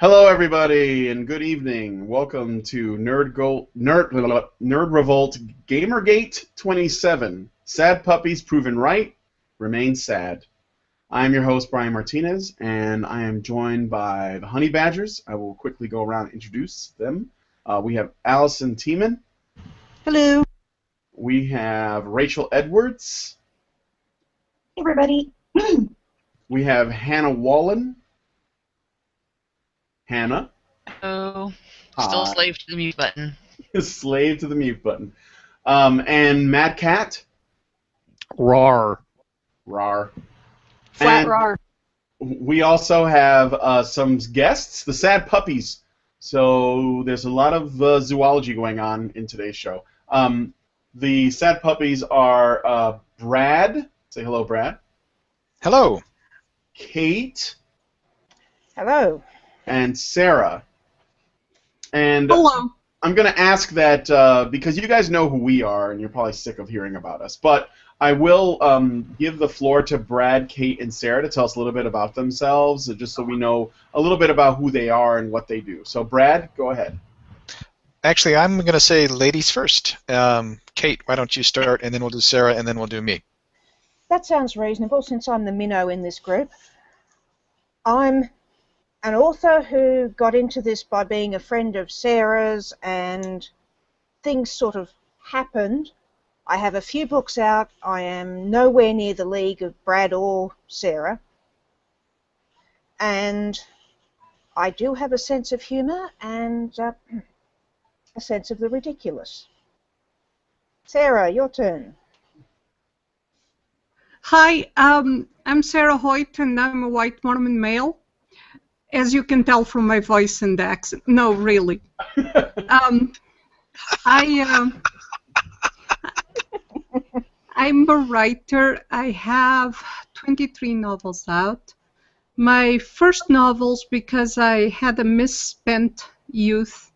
Hello, everybody, and good evening. Welcome to Nerdrevolt Gamergate 27. Sad puppies proven right, remain sad. I am your host, Brian Martinez, and I am joined by the Honey Badgers. I will quickly go around and introduce them. We have Allison Tiemann. Hello. We have Rachel Edwards. Hey, everybody. We have Hannah Wallen. Hannah. Oh, still a slave to the mute button. Slave to the mute button. And Mad Cat. Rawr. Rawr. Flat And rar. we also have some guests, the Sad Puppies. So there's a lot of zoology going on in today's show. The Sad Puppies are Brad. Say hello, Brad. Hello. Kate. Hello. And Sarah. And Hello. I'm going to ask that because you guys know who we are, and you're probably sick of hearing about us, but I will give the floor to Brad, Kate, and Sarah to tell us a little bit about themselves, just so we know a little bit about who they are and what they do. So, Brad, go ahead. Actually, I'm going to say ladies first. Kate, why don't you start, and then we'll do Sarah, and then we'll do me. That sounds reasonable since I'm the minnow in this group. I'm an author who got into this by being a friend of Sarah's, and things sort of happened. I have a few books out. I am nowhere near the league of Brad or Sarah. And I do have a sense of humour and a sense of the ridiculous. Sarah, your turn. Hi, I'm Sarah Hoyt, and I'm a white Mormon male, as you can tell from my voice and accent. No, really. I'm a writer. I have 23 novels out. My first novels, because I had a misspent youth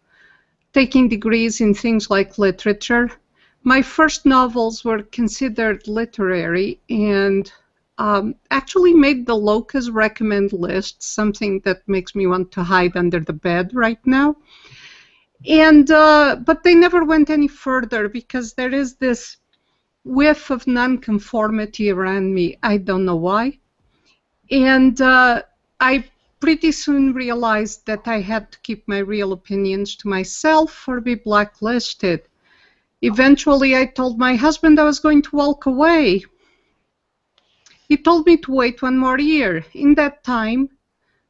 taking degrees in things like literature, my first novels were considered literary and actually made the Locus recommend list, something that makes me want to hide under the bed right now. And but they never went any further because there is this whiff of nonconformity around me. I don't know why. And I pretty soon realized that I had to keep my real opinions to myself or be blacklisted. Eventually, I told my husband I was going to walk away. He told me to wait one more year. In that time,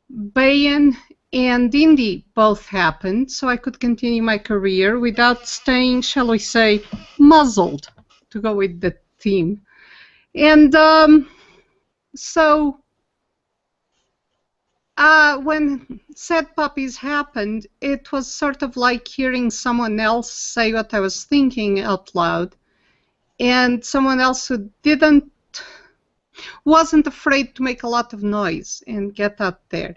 Bayan and Indy both happened, so I could continue my career without staying, shall we say, muzzled, to go with the theme. And so when Sad Puppies happened, it was sort of like hearing someone else say what I was thinking out loud, and someone else who wasn't afraid to make a lot of noise and get out there.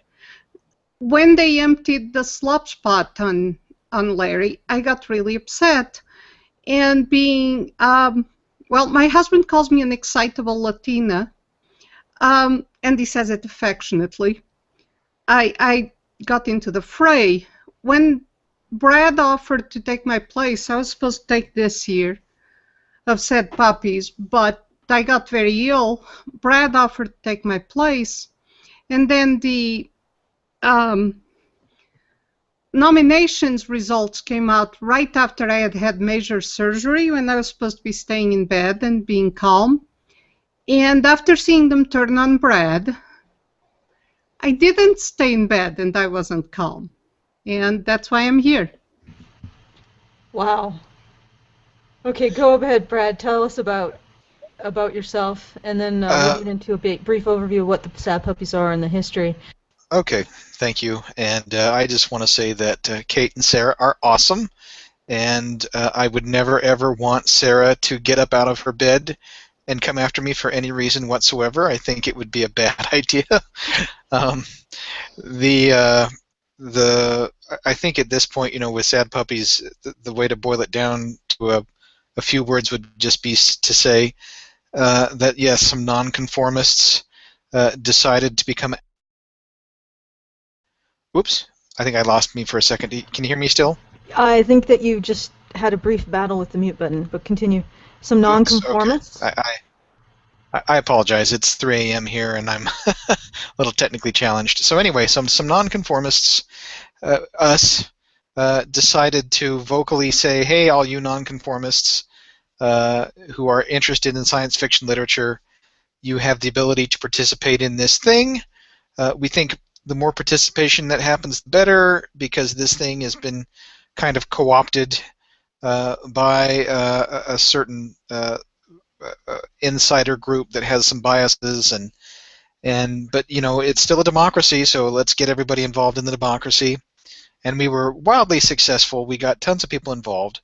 When they emptied the slop spot on Larry, I got really upset. And being, well, my husband calls me an excitable Latina, and he says it affectionately. I got into the fray. When Brad offered to take my place, I was supposed to take this year of Sad Puppies, but I got very ill. Brad offered to take my place, and then the nominations results came out right after I had had major surgery, when I was supposed to be staying in bed and being calm. And after seeing them turn on Brad, I didn't stay in bed and I wasn't calm. And that's why I'm here. Wow. Okay, go ahead, Brad. Tell us about yourself, and then we'll get into a brief overview of what the Sad Puppies are and the history. Okay, thank you. And I just want to say that Kate and Sarah are awesome, and I would never ever want Sarah to get up out of her bed and come after me for any reason whatsoever. I think it would be a bad idea. I think at this point, with Sad Puppies, the way to boil it down to a few words would just be to say that yes, some nonconformists decided to become. Oops, I think I lost me for a second. Can you hear me still? I think that you just had a brief battle with the mute button, but continue. Some Oops, okay. nonconformists. I apologize. It's 3 a.m. here, and I'm a little technically challenged. So anyway, some nonconformists, us, decided to vocally say, "Hey, all you nonconformists who are interested in science fiction literature, you have the ability to participate in this thing. We think the more participation that happens, the better, because this thing has been kind of co-opted by a certain insider group that has some biases, but it's still a democracy, so let's get everybody involved in the democracy." And we were wildly successful. We got tons of people involved.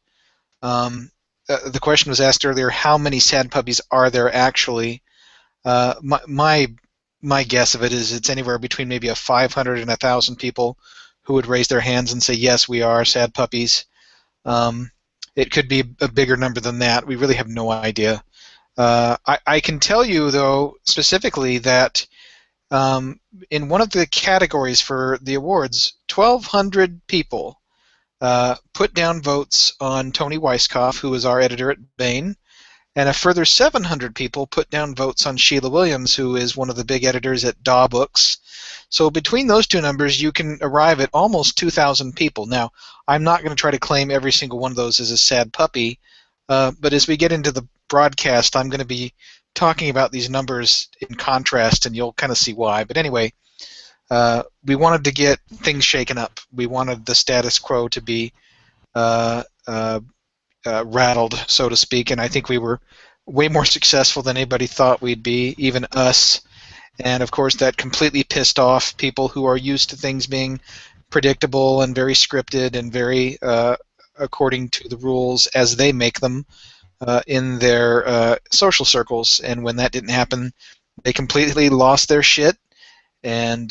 The question was asked earlier: how many sad puppies are there actually? My guess of it is it's anywhere between maybe 500 and 1,000 people who would raise their hands and say, yes, we are sad puppies. It could be a bigger number than that. We really have no idea. I can tell you, though, specifically that in one of the categories for the awards, 1,200 people put down votes on Tony Weisskopf, who is our editor at Baen, and a further 700 people put down votes on Sheila Williams, who is one of the big editors at Daw Books. So between those two numbers, you can arrive at almost 2,000 people. Now, I'm not going to try to claim every single one of those as a sad puppy, but as we get into the broadcast, I'm going to be talking about these numbers in contrast, and you'll kind of see why. But anyway, we wanted to get things shaken up. We wanted the status quo to be rattled, so to speak, and I think we were way more successful than anybody thought we'd be, even us. And of course, that completely pissed off people who are used to things being predictable and very scripted and very according to the rules as they make them in their social circles. And when that didn't happen, they completely lost their shit and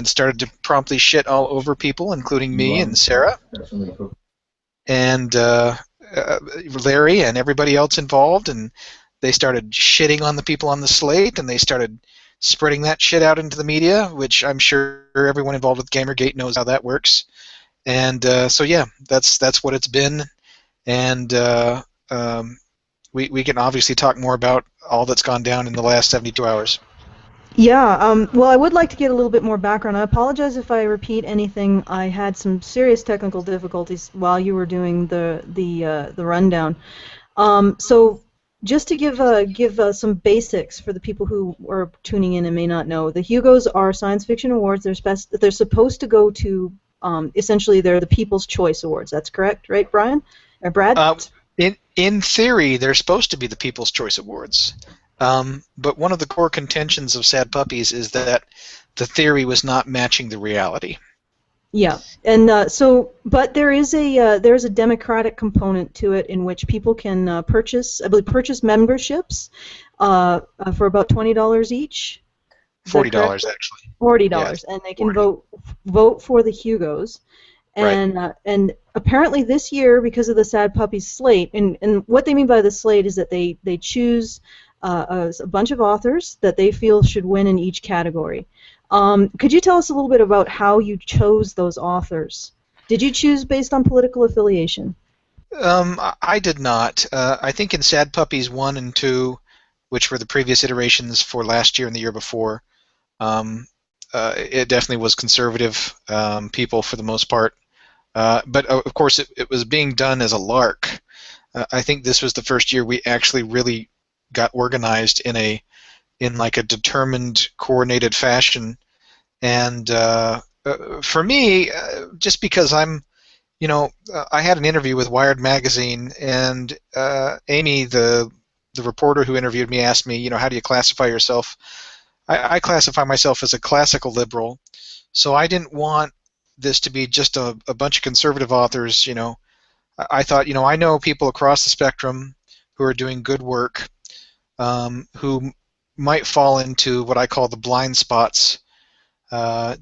started to promptly shit all over people, including me and Sarah and Larry and everybody else involved, and they started shitting on the people on the slate, and they started spreading that shit out into the media, which I'm sure everyone involved with Gamergate knows how that works. And so yeah, that's what it's been, and we can obviously talk more about all that's gone down in the last 72 hours. Yeah, well, I would like to get a little bit more background. I apologize if I repeat anything. I had some serious technical difficulties while you were doing the rundown. So just to give some basics for the people who are tuning in and may not know, the Hugos are science fiction awards. They're supposed to go to essentially they're the People's Choice Awards. That's correct, right, Brian or Brad? In theory, they're supposed to be the People's Choice Awards. But one of the core contentions of Sad Puppies is that the theory was not matching the reality. Yeah, and but there is a democratic component to it in which people can purchase memberships for about $20 each. $40 actually. $40, yeah, and they can vote for the Hugos. And right. And apparently this year, because of the Sad Puppies slate, and what they mean by the slate is that they choose a bunch of authors that they feel should win in each category. Could you tell us a little bit about how you chose those authors? Did you choose based on political affiliation? I did not. I think in Sad Puppies 1 and 2, which were the previous iterations for last year and the year before, it definitely was conservative people for the most part. But of course it was being done as a lark. I think this was the first year we actually really got organized in like a determined, coordinated fashion, and for me, just because I had an interview with Wired magazine, and Amy, the reporter who interviewed me, asked me, how do you classify yourself? I classify myself as a classical liberal, so I didn't want this to be just a bunch of conservative authors. I thought, I know people across the spectrum who are doing good work, who might fall into what I call the blind spots,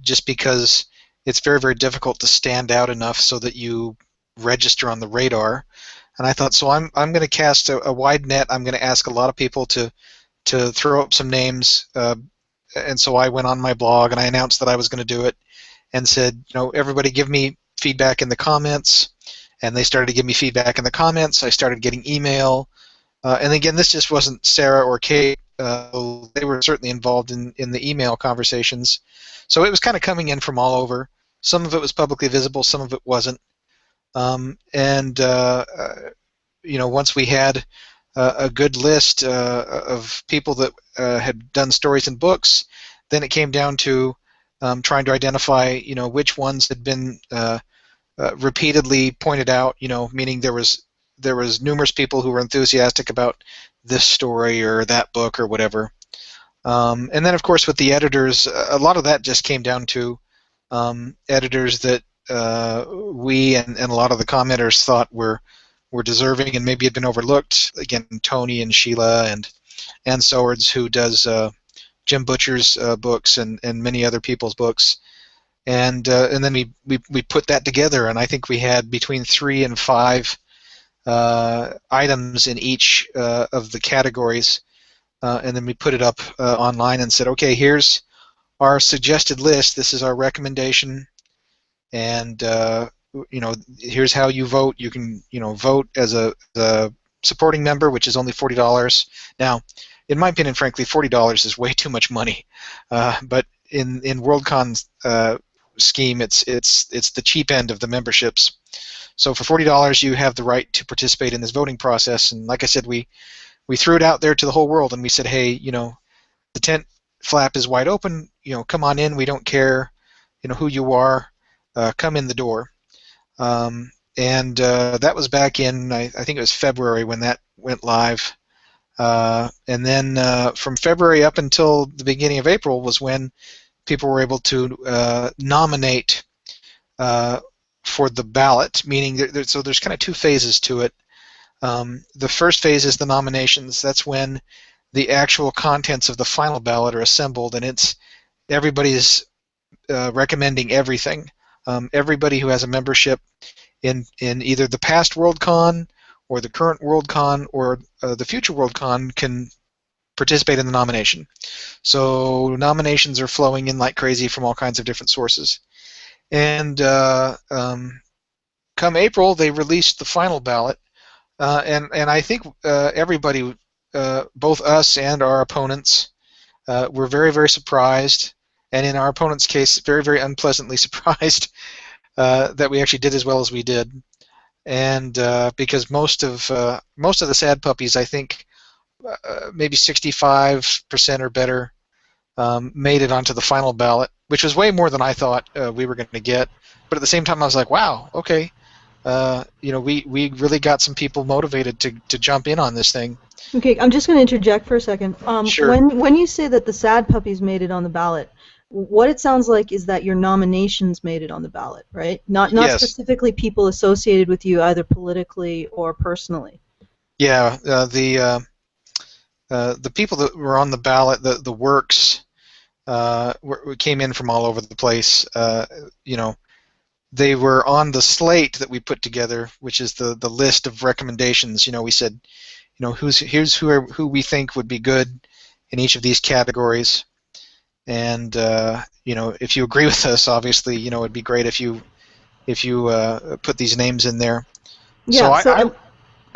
just because it's very, very difficult to stand out enough so that you register on the radar. And I thought, so I'm going to cast a wide net. I'm going to ask a lot of people to throw up some names. And so I went on my blog and I announced that I was going to do it. and said, everybody give me feedback in the comments, and they started to give me feedback in the comments. I started getting email, and again, this just wasn't Sarah or Kate. They were certainly involved in the email conversations. So it was kind of coming in from all over. Some of it was publicly visible, some of it wasn't. Once we had a good list of people that had done stories and books, then it came down to trying to identify, which ones had been repeatedly pointed out. Meaning there was numerous people who were enthusiastic about this story or that book or whatever. And then, of course, with the editors, a lot of that just came down to editors that we and a lot of the commenters thought were deserving and maybe had been overlooked. Again, Tony and Sheila and Ann Sowards, who does Jim Butcher's books and many other people's books. And then we put that together, and I think we had between 3 and 5 items in each of the categories, and then we put it up online and said, okay, here's our suggested list. This is our recommendation, and here's how you vote. You can vote as a supporting member, which is only $40. Now, in my opinion, frankly, $40 is way too much money, but in WorldCon's scheme, it's the cheap end of the memberships. So for $40, you have the right to participate in this voting process. And like I said, we threw it out there to the whole world, and we said, hey, the tent flap is wide open. Come on in. We don't care, who you are. Come in the door. And that was back in, I think it was February when that went live. And then from February up until the beginning of April was when people were able to nominate for the ballot, meaning so there's kind of 2 phases to it. The first phase is the nominations. That's when the actual contents of the final ballot are assembled, and everybody's recommending everything. Everybody who has a membership in either the past WorldCon or the current WorldCon or the future WorldCon can participate in the nomination. So nominations are flowing in like crazy from all kinds of different sources. And come April, they released the final ballot, and I think everybody, both us and our opponents, were very, very surprised, and in our opponent's case, very, very unpleasantly surprised that we actually did as well as we did. And because most of the sad puppies, I think maybe 65% or better, made it onto the final ballot, which was way more than I thought we were going to get. But at the same time, I was like, wow, okay, we really got some people motivated to jump in on this thing. Okay, I'm just going to interject for a second. Sure. When you say that the sad puppies made it on the ballot, what it sounds like is that your nominations made it on the ballot, right? Not Yes. specifically people associated with you either politically or personally. Yeah, the people that were on the ballot, the works, came in from all over the place. They were on the slate that we put together, which is the list of recommendations. We said, here's who we think would be good in each of these categories. And if you agree with us, obviously, it'd be great if you put these names in there. Yeah.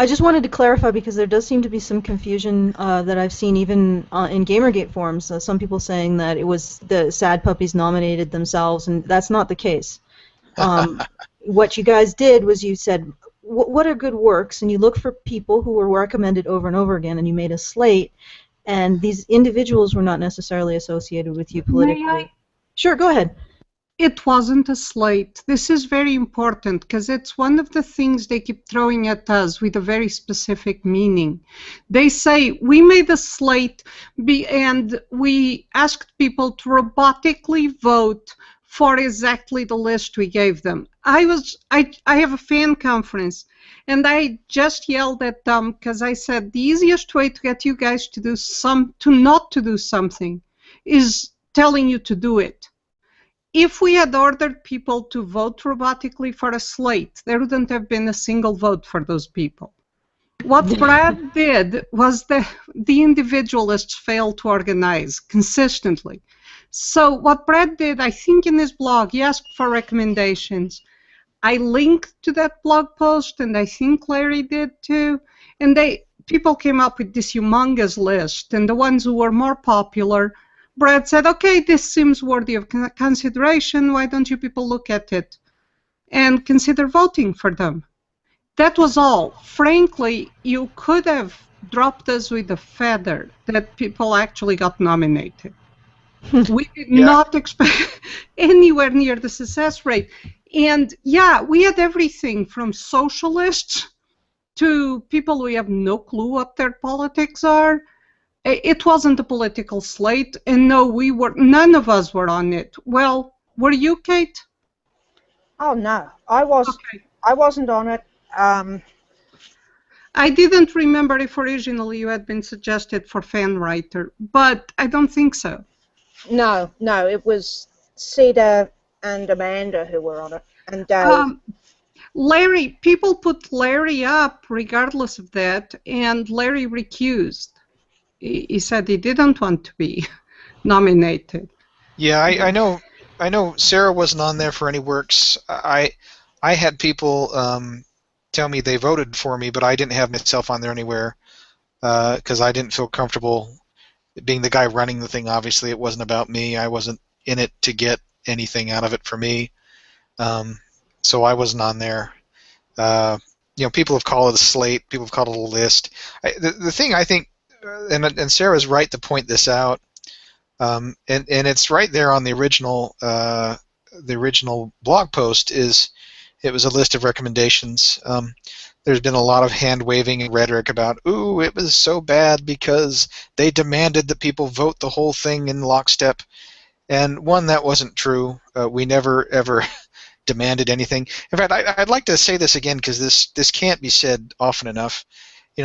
I just wanted to clarify because there does seem to be some confusion that I've seen even in Gamergate forums. Some people saying that it was the sad puppies nominated themselves, and that's not the case. What you guys did was you said, what are good works? And you look for people who were recommended over and over again, and you made a slate. And these individuals were not necessarily associated with you politically. May I? Sure, go ahead. It wasn't a slate. This is very important because it's one of the things they keep throwing at us with a very specific meaning. They say, we made a slate and we asked people to robotically vote for exactly the list we gave them. I have a fan conference, and I just yelled at them because I said the easiest way to get you guys to not to do something is telling you to do it. If we had ordered people to vote robotically for a slate, there wouldn't have been a single vote for those people. What Brad did was the individualists failed to organize consistently. So what Brad did, I think in his blog, he asked for recommendations. I linked to that blog post, and I think Larry did too. And people came up with this humongous list, and the ones who were more popular, Brad said, okay, this seems worthy of consideration. Why don't you people look at it and consider voting for them? That was all. Frankly, you could have dropped us with a feather that people actually got nominated. We did not expect anywhere near the success rate. And yeah, we had everything from socialists to people who have no clue what their politics are. It wasn't a political slate, and no, none of us were on it. Well, were you, Kate? Oh no, I wasn't on it. I didn't remember if originally you had been suggested for fan writer, but I don't think so. No, it was Cedar and Amanda who were on it, and Dave. Larry, people put Larry up regardless of that, and Larry recused. He said he didn't want to be nominated. Yeah, I know Sarah wasn't on there for any works. I had people tell me they voted for me, but I didn't have myself on there anywhere because I didn't feel comfortable being the guy running the thing. Obviously, it wasn't about me. I wasn't in it to get anything out of it for me. So I wasn't on there. People have called it a slate. People have called it a list. The thing I think, and Sarah's right to point this out, and it's right there on the original blog post. It was a list of recommendations. There's been a lot of hand-waving and rhetoric about, ooh, it was so bad because they demanded that people vote the whole thing in lockstep. And one, that wasn't true. We never, ever demanded anything. In fact, I'd like to say this again because this can't be said often enough.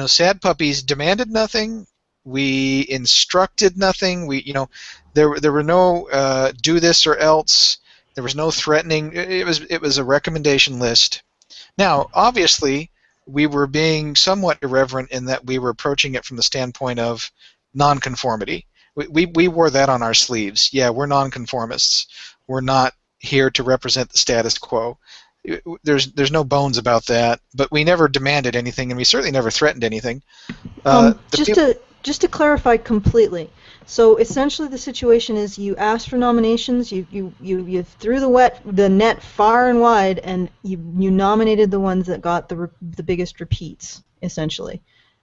Sad Puppies demanded nothing. We instructed nothing. There were no do this or else. There was no threatening. It was a recommendation list. Now, obviously, we were being somewhat irreverent in that we were approaching it from the standpoint of nonconformity. We wore that on our sleeves. Yeah, we're nonconformists. We're not here to represent the status quo. There's no bones about that. But we never demanded anything, and we certainly never threatened anything. Just to clarify completely. So essentially, the situation is you asked for nominations, you threw the net far and wide, and you nominated the ones that got the biggest repeats, essentially.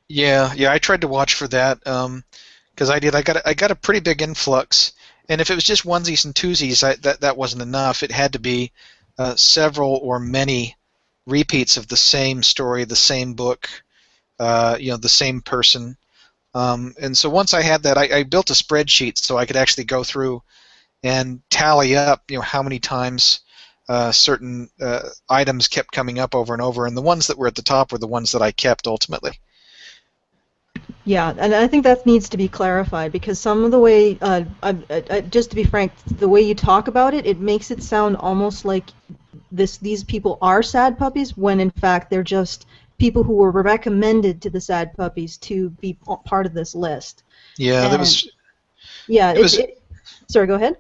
Yeah, I tried to watch for that because I got a pretty big influx, and if it was just onesies and twosies, that wasn't enough. It had to be several or many repeats of the same story, the same book, the same person. And so once I had that, I built a spreadsheet so I could actually go through and tally up, how many times certain items kept coming up over and over, and the ones that were at the top were the ones that I kept ultimately. Yeah, and I think that needs to be clarified because some of the way, just to be frank, the way you talk about it, it makes it sound almost like these people are sad puppies when in fact they're just people who were recommended to the sad puppies to be part of this list. Yeah, that was. Yeah, sorry, go ahead.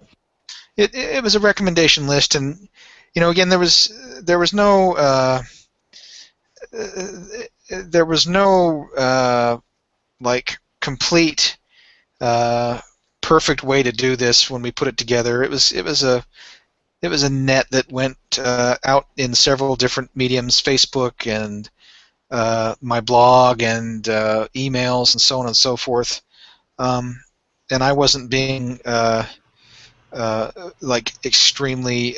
It was a recommendation list, and again, there was no like complete perfect way to do this when we put it together. It was a net that went out in several different mediums, Facebook and my blog and emails and so on and so forth, and I wasn't being like extremely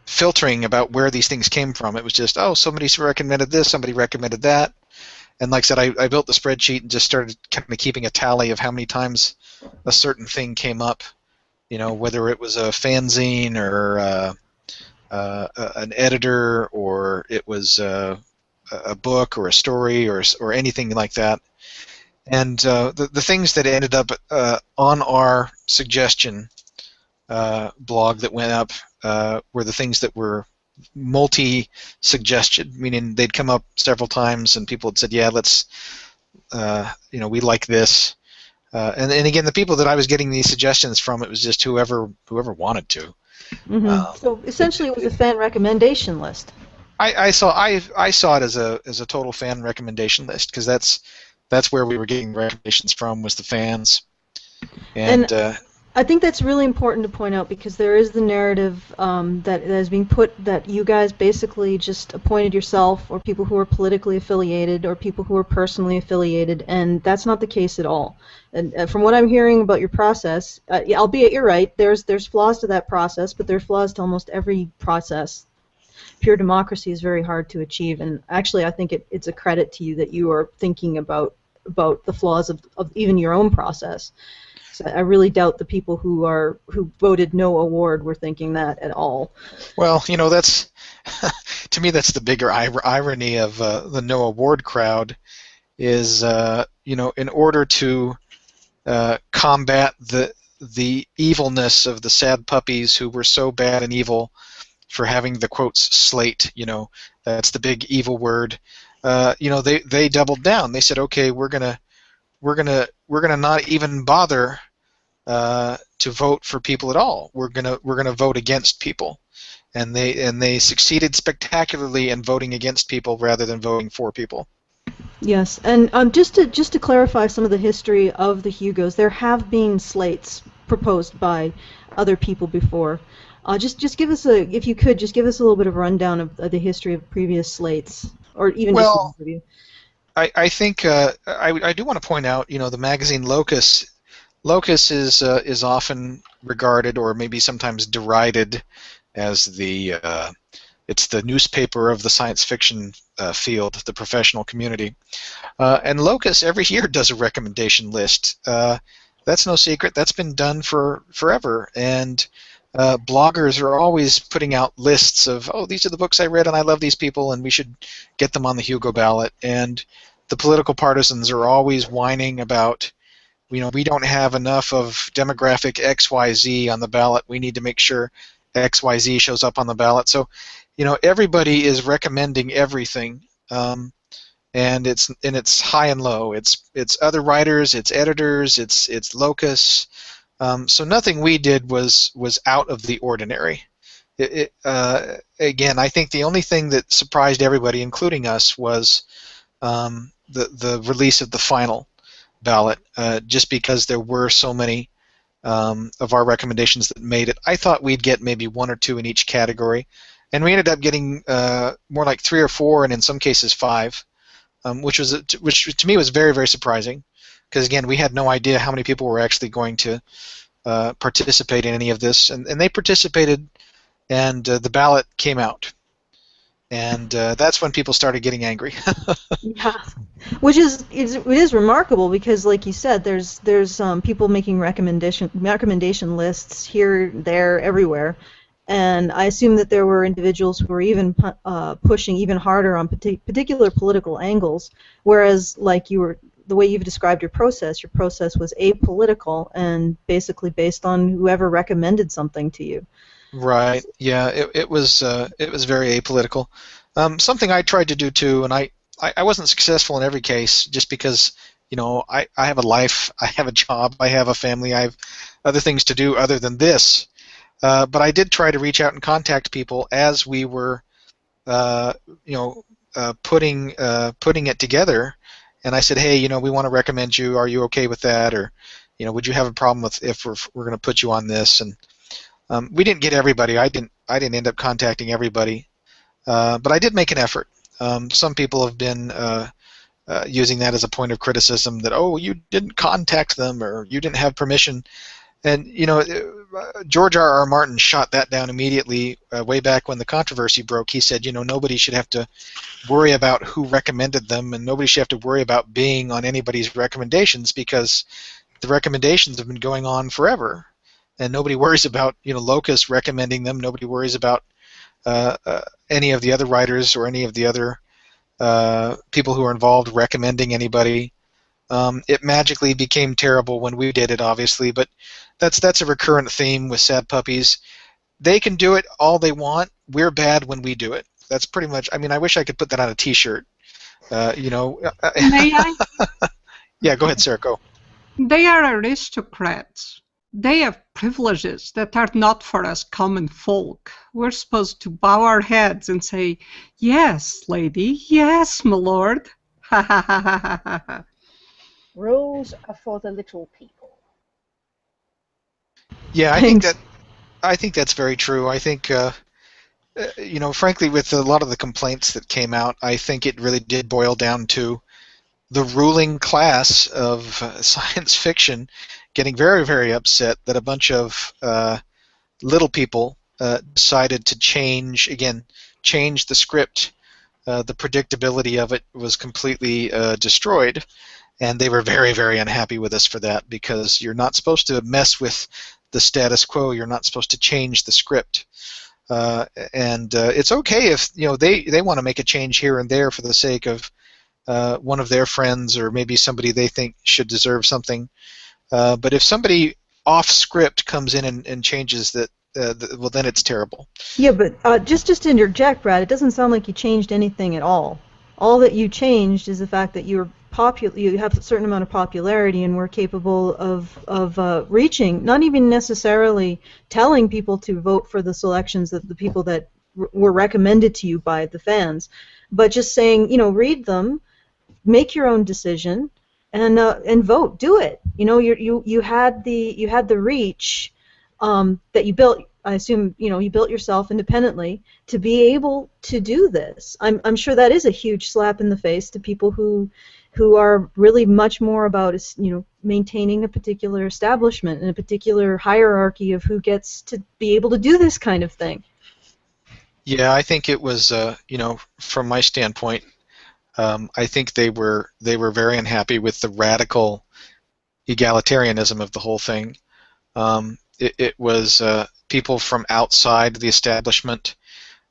filtering about where these things came from. It was just, somebody recommended this, somebody recommended that, and like I said, I built the spreadsheet and just started kind of keeping a tally of how many times a certain thing came up, whether it was a fanzine or an editor, or it was a book or a story or anything like that. And the things that ended up on our suggestion blog that went up were the things that were multi-suggested, meaning they'd come up several times and people had said, yeah, let's, we like this. and again, the people that I was getting these suggestions from, it was just whoever wanted to. So essentially, it was a fan recommendation list. I saw it as a total fan recommendation list, because that's where we were getting recommendations from, was the fans. And I think that's really important to point out, because there is the narrative that is being put that you guys basically just appointed yourself, or people who are politically affiliated, or people who are personally affiliated, and that's not the case at all. And from what I'm hearing about your process, albeit you're right, there's flaws to that process, but there are flaws to almost every process. Pure democracy is very hard to achieve, and actually I think it's a credit to you that you are thinking about the flaws of even your own process. So I really doubt the people who voted no award were thinking that at all. Well, that's to me, that's the bigger irony of the no award crowd is, in order to combat the evilness of the sad puppies who were so bad and evil for having the quotes slate, that's the big evil word. They doubled down. They said, okay, we're gonna not even bother to vote for people at all. We're gonna vote against people, and they succeeded spectacularly in voting against people rather than voting for people. Yes, and just to clarify some of the history of the Hugos, there have been slates proposed by other people before. Just give us if you could, just give us a little bit of a rundown of the history of previous slates, or even just an overview. I think I do want to point out, the magazine Locus is often regarded, or maybe sometimes derided, as it's the newspaper of the science fiction field, the professional community. And Locus every year does a recommendation list. That's no secret. That's been done forever. And bloggers are always putting out lists of, these are the books I read and I love these people and we should get them on the Hugo ballot. And the political partisans are always whining about, we don't have enough of demographic XYZ on the ballot. We need to make sure XYZ shows up on the ballot. So, everybody is recommending everything, and it's high and low. It's other writers, it's editors, it's Locus. So nothing we did was out of the ordinary. Again, I think the only thing that surprised everybody, including us, was the release of the final ballot, just because there were so many of our recommendations that made it. I thought we'd get maybe one or two in each category, and we ended up getting more like 3 or 4, and in some cases 5, which to me was very, very surprising, because again, we had no idea how many people were actually going to participate in any of this, and they participated, and the ballot came out. And that's when people started getting angry. Yeah, which is remarkable, because, like you said, there's people making recommendation lists here, there, everywhere, and I assume that there were individuals who were even pushing even harder on particular political angles, whereas the way you've described your process was apolitical and basically based on whoever recommended something to you. Right. Yeah. It was very apolitical. Something I tried to do too, and I wasn't successful in every case, just because I have a life, I have a job, I have a family, I have other things to do other than this. But I did try to reach out and contact people as we were, putting it together. And I said, hey, we want to recommend you. Are you okay with that? Or, would you have a problem with if we're going to put you on this? And we didn't get everybody. I didn't end up contacting everybody, but I did make an effort. Some people have been using that as a point of criticism, that you didn't contact them or you didn't have permission. And George R.R. Martin shot that down immediately way back when the controversy broke. He said, nobody should have to worry about who recommended them, and nobody should have to worry about being on anybody's recommendations, because the recommendations have been going on forever. And nobody worries about Locus recommending them. Nobody worries about any of the other writers or any of the other people who are involved recommending anybody. It magically became terrible when we did it, obviously, but that's a recurrent theme with sad puppies. They can do it all they want. We're bad when we do it. That's pretty much. I mean, I wish I could put that on a T-shirt. May I? Yeah, go ahead, Sarah. Go. They are aristocrats. They have privileges that are not for us common folk. We're supposed to bow our heads and say, "Yes, lady, yes, my lord." Ha ha ha ha ha ha. Rules are for the little people. Yeah, Thanks. I think that's very true. I think frankly, with a lot of the complaints that came out, I think it really did boil down to the ruling class of science fiction getting very, very upset that a bunch of little people decided to change the script. The predictability of it was completely destroyed, and they were very, very unhappy with us for that, because you're not supposed to mess with the status quo. You're not supposed to change the script. And it's okay if they want to make a change here and there for the sake of one of their friends, or maybe somebody they think should deserve something. But if somebody off script comes in and changes that, well, then it's terrible. Yeah, but just to interject, Brad, it doesn't sound like you changed anything at all. All that you changed is the fact that you have a certain amount of popularity and were capable of reaching, not even necessarily telling people to vote for the selections that the people that were recommended to you by the fans, but just saying, read them, make your own decision, and vote. Do it. You had the reach that you built. I assume you built yourself independently to be able to do this. I'm sure that is a huge slap in the face to people who are really much more about maintaining a particular establishment and a particular hierarchy of who gets to be able to do this kind of thing. Yeah, I think it was from my standpoint, I think they were very unhappy with the radical egalitarianism of the whole thing. It was people from outside the establishment,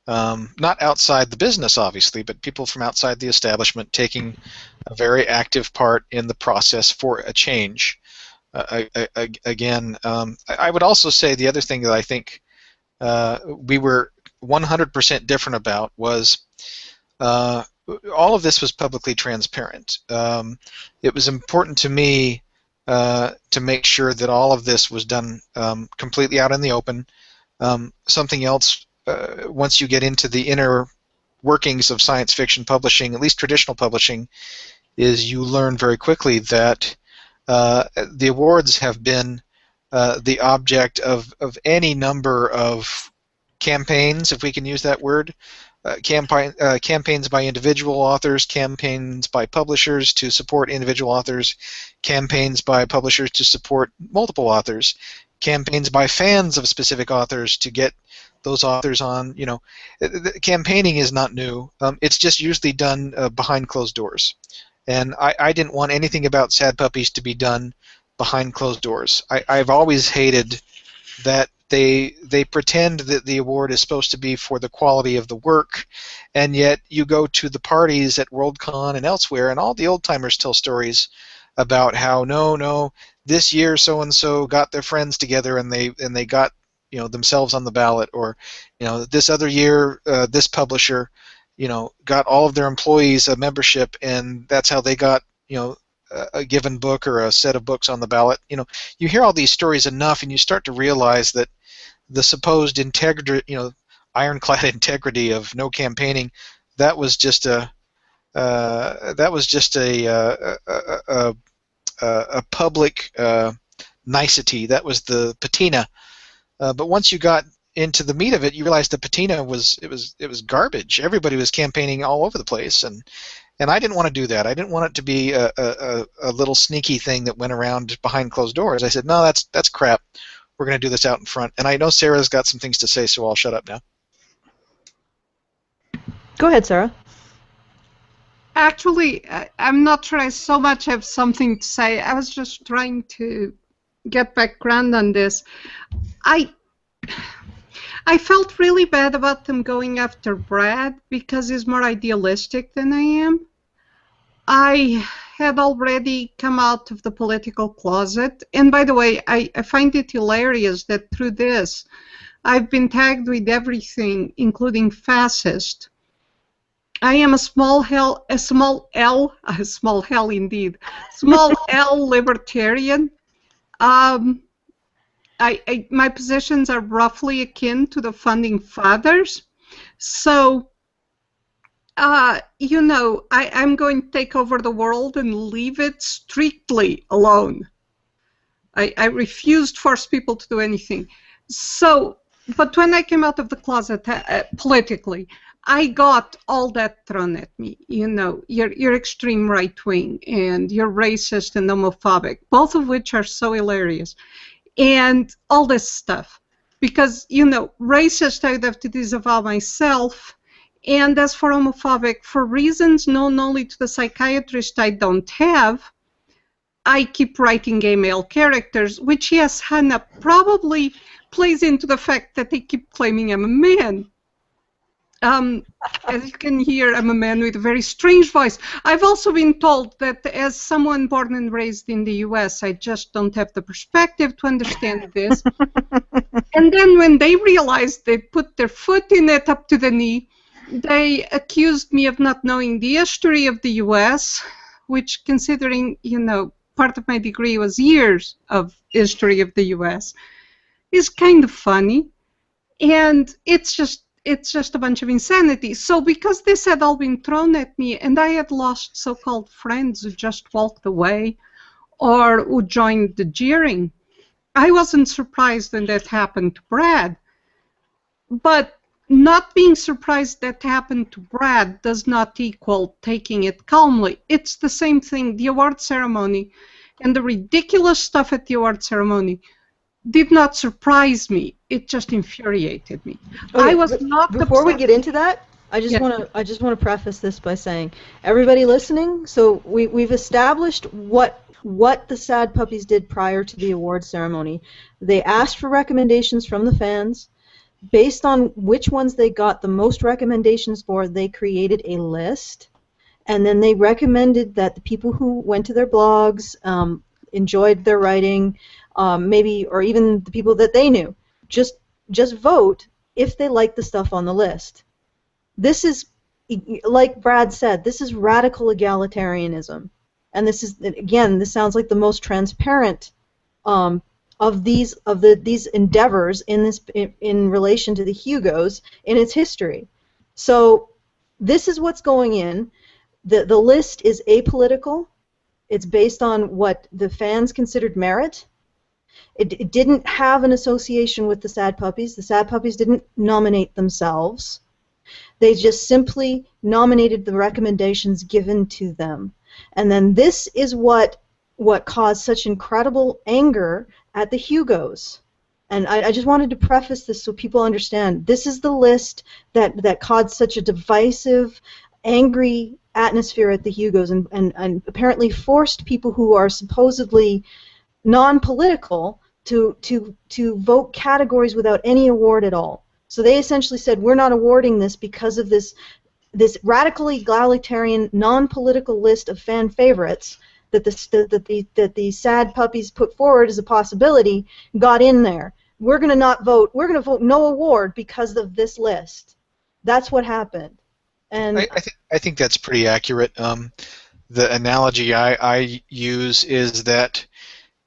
not outside the business, obviously, but people from outside the establishment taking a very active part in the process for a change. Again, I would also say the other thing that I think we were 100% different about was all of this was publicly transparent. It was important to me to make sure that all of this was done completely out in the open. Something else, once you get into the inner workings of science fiction publishing, at least traditional publishing, is you learn very quickly that the awards have been the object of any number of campaigns, if we can use that word, campaigns by individual authors, campaigns by publishers to support individual authors, campaigns by publishers to support multiple authors, campaigns by fans of specific authors to get those authors on. Campaigning is not new. It's just usually done behind closed doors. And I didn't want anything about Sad Puppies to be done behind closed doors. I've always hated that they pretend that the award is supposed to be for the quality of the work, and yet you go to the parties at Worldcon and elsewhere, and all the old-timers tell stories about how no, this year so-and-so got their friends together and they got themselves on the ballot, or this other year this publisher got all of their employees a membership, and that's how they got a given book or a set of books on the ballot. You hear all these stories enough, and you start to realize that the supposed integrity, ironclad integrity of no campaigning, that was just a public nicety. That was the patina. But once you got into the meat of it, you realized the patina was garbage. Everybody was campaigning all over the place, and I didn't want to do that. I didn't want it to be a little sneaky thing that went around behind closed doors. I said, no, that's crap. We're going to do this out in front. And I know Sarah's got some things to say, so I'll shut up now. Go ahead, Sarah. Actually, I'm not sure I so much have something to say. I was just trying to get background on this. I felt really bad about them going after Brad because he's more idealistic than I am. I had already come out of the political closet, and by the way, I find it hilarious that through this I've been tagged with everything, including fascist. I am a small L indeed, small L libertarian. My positions are roughly akin to the founding fathers. So, I'm going to take over the world and leave it strictly alone. I refuse to force people to do anything. So, but when I came out of the closet politically, I got all that thrown at me. You're extreme right wing and you're racist and homophobic, both of which are so hilarious, and all this stuff. Because racist, I would have to disavow myself, and as for homophobic, for reasons known only to the psychiatrist I don't have, I keep writing gay male characters, which, yes, Hannah, probably plays into the fact that they keep claiming I'm a man. As you can hear, I'm a man with a very strange voice. I've also been told that as someone born and raised in the US, I just don't have the perspective to understand this. And then when they realized they put their foot in it up to the knee, they accused me of not knowing the history of the US, which, considering, part of my degree was years of history of the US, is kind of funny. And it's just a bunch of insanity. So because this had all been thrown at me, and I had lost so-called friends who just walked away or who joined the jeering, I wasn't surprised when that happened to Brad. But not being surprised that happened to Brad does not equal taking it calmly. It's the same thing. The award ceremony and the ridiculous stuff at the award ceremony did not surprise me. It just infuriated me. Okay, I was not before we upset. get into that, I just want to preface this by saying, everybody listening, so we've established what the Sad Puppies did prior to the award ceremony. They asked for recommendations from the fans. Based on which ones they got the most recommendations for, they created a list, and then they recommended that the people who went to their blogs, enjoyed their writing, maybe, or even the people that they knew, just vote if they like the stuff on the list. This is, like Brad said, this is radical egalitarianism, and this is, again, this sounds like the most transparent of these endeavors in relation to the Hugos in its history. So this is what's going in. The list is apolitical. It's based on what the fans considered merit. It didn't have an association with the Sad Puppies. The Sad Puppies didn't nominate themselves. They just simply nominated the recommendations given to them. And then this is what caused such incredible anger at the Hugos. And I just wanted to preface this so people understand. This is the list that caused such a divisive, angry atmosphere at the Hugos, and apparently forced people who are supposedly non-political to vote categories without any award at all. So they essentially said, we're not awarding this because of this radically egalitarian, non-political list of fan favorites that the Sad Puppies put forward as a possibility got in there. We're going to not vote. We're going to vote no award because of this list. That's what happened. And I think that's pretty accurate. The analogy I use is that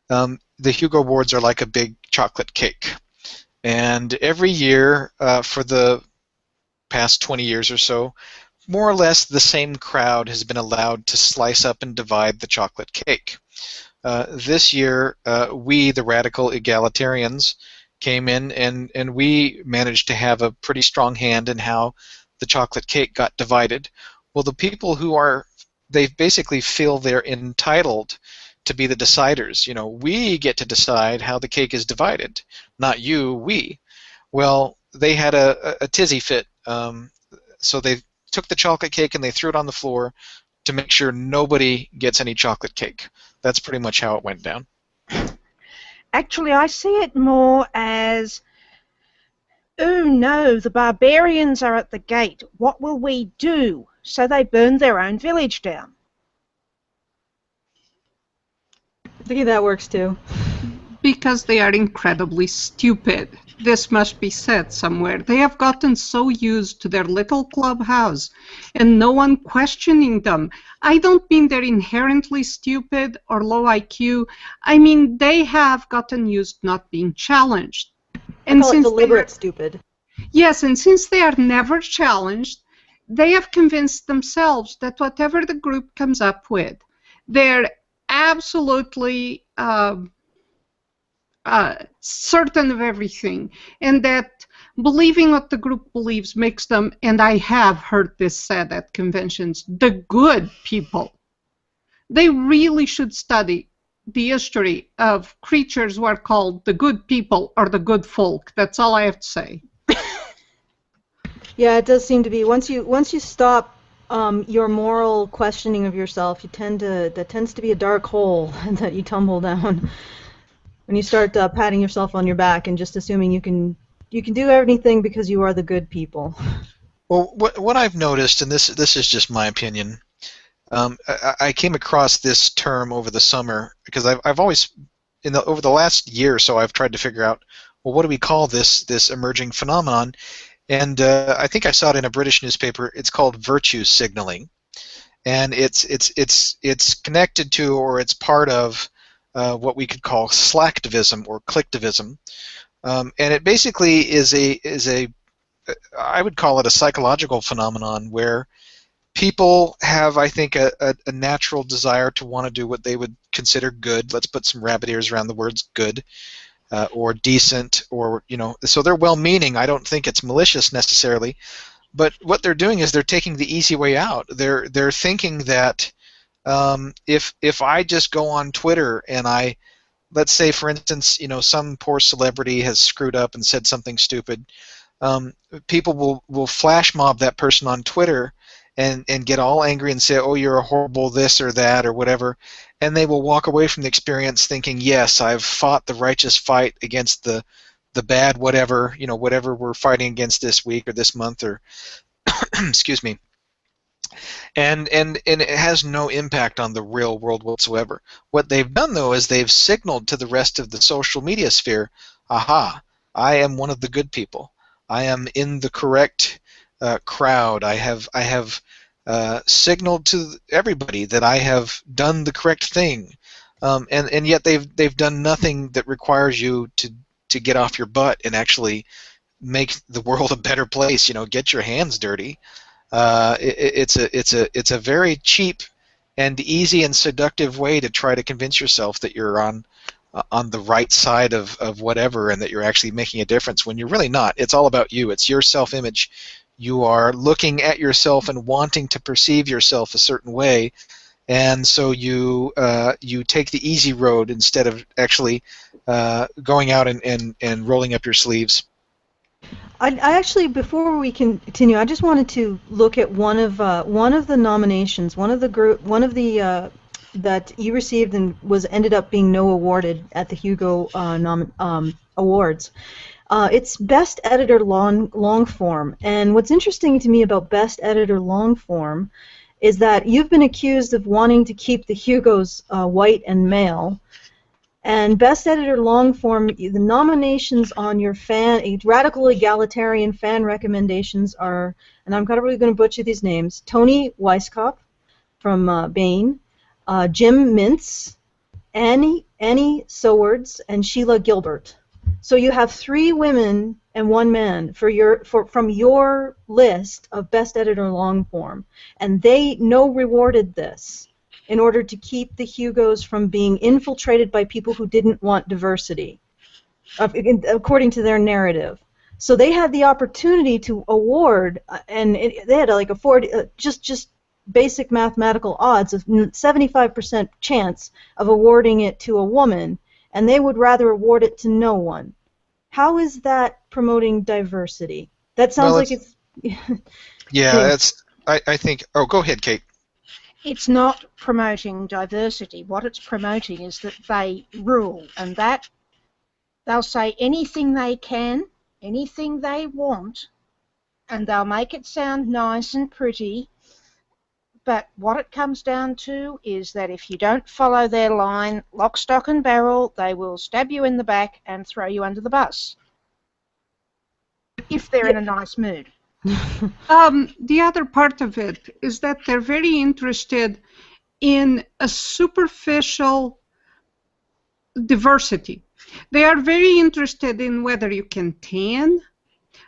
the Hugo Awards are like a big chocolate cake. And every year for the past 20 years or so, more or less the same crowd has been allowed to slice up and divide the chocolate cake. This year, we, the radical egalitarians, came in and we managed to have a pretty strong hand in how the chocolate cake got divided. Well, the people who they basically feel they're entitled to be the deciders. We get to decide how the cake is divided, not you, we. Well, they had a tizzy fit, so they took the chocolate cake and they threw it on the floor to make sure nobody gets any chocolate cake. That's pretty much how it went down. Actually, I see it more as, oh no, the barbarians are at the gate. What will we do? So they burned their own village down. I think that works too. because they are incredibly stupid. This must be said somewhere. They have gotten so used to their little clubhouse and no one questioning them. I don't mean they're inherently stupid or low IQ. I mean they have gotten used not being challenged. I call it deliberate stupid. Yes, and since they are never challenged, they have convinced themselves that whatever the group comes up with, they're absolutely certain of everything, and that believing what the group believes makes them, and I have heard this said at conventions, the good people. They really should study the history of creatures who are called the good people or the good folk. That's all I have to say. Yeah, it does seem to be. Once you stop your moral questioning of yourself, that tends to be a dark hole that you tumble down. When you start patting yourself on your back and just assuming you can do everything because you are the good people. Well, what I've noticed, and this is just my opinion, I came across this term over the summer because I've always over the last year or so I've tried to figure out, well, what do we call this emerging phenomenon? And I think I saw it in a British newspaper. It's called virtue signaling, and it's connected to, or it's part of what we could call slacktivism or clicktivism, and it basically is a I would call it a psychological phenomenon where people have, I think, a natural desire to want to do what they would consider good. Let's put some rabbit ears around the words good. Or decent, or so they're well-meaning. I don't think it's malicious necessarily, but what they're doing is they're taking the easy way out. They're thinking that if I just go on Twitter and let's say, for instance, some poor celebrity has screwed up and said something stupid, people will flash mob that person on Twitter and get all angry and say, oh, you're a horrible this or that or whatever, and they will walk away from the experience thinking, yes, I've fought the righteous fight against the bad whatever, whatever we're fighting against this week or this month, or excuse me, and it has no impact on the real world whatsoever. What they've done, though, is they've signaled to the rest of the social media sphere, aha, I am one of the good people. I am in the correct crowd. I have signaled to everybody that I have done the correct thing, and yet they've done nothing that requires you to get off your butt and actually make the world a better place. Get your hands dirty. It's a very cheap and easy and seductive way to try to convince yourself that you're on the right side of whatever, and that you're actually making a difference when you're really not. It's all about you. It's your self-image. You are looking at yourself and wanting to perceive yourself a certain way, and so you take the easy road instead of actually going out and rolling up your sleeves. I actually, before we continue, I just wanted to look at one of the nominations, that you received and ended up being no awarded at the Hugo Awards. It's Best Editor long form, and what's interesting to me about Best Editor long form is that you've been accused of wanting to keep the Hugos white and male, and Best Editor long form, the nominations on your radical egalitarian fan recommendations are, and I'm probably going to butcher these names, Tony Weisskopf from Bain, Jim Mintz, Annie Sowards, and Sheila Gilbert. So you have 3 women and 1 man from your list of Best Editor long form, and they rewarded this in order to keep the Hugos from being infiltrated by people who didn't want diversity, according to their narrative. So they had the opportunity to award, and they had like a 40, just basic mathematical odds of 75% chance of awarding it to a woman, and they would rather award it to no one. How is that promoting diversity? That sounds like it's... Yeah, that's... I think... Oh, go ahead, Kate. It's not promoting diversity. What it's promoting is that they rule, and that they'll say anything they can, anything they want, and they'll make it sound nice and pretty, But what it comes down to is that if you don't follow their line, lock, stock and barrel, they will stab you in the back and throw you under the bus. If they're in a nice mood. The other part of it is that they're very interested in a superficial diversity. They are very interested in whether you can tan,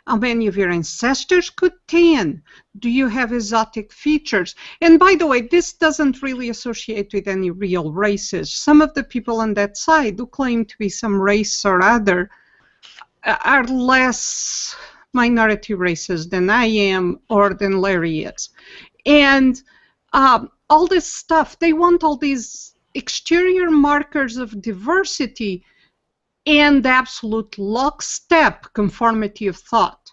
how many of your ancestors could tan, do you have exotic features? And by the way, this doesn't really associate with any real races. Some of the people on that side who claim to be some race or other are less minority races than I am or than Larry is. And all this stuff, they want all these exterior markers of diversity and absolute lockstep conformity of thought.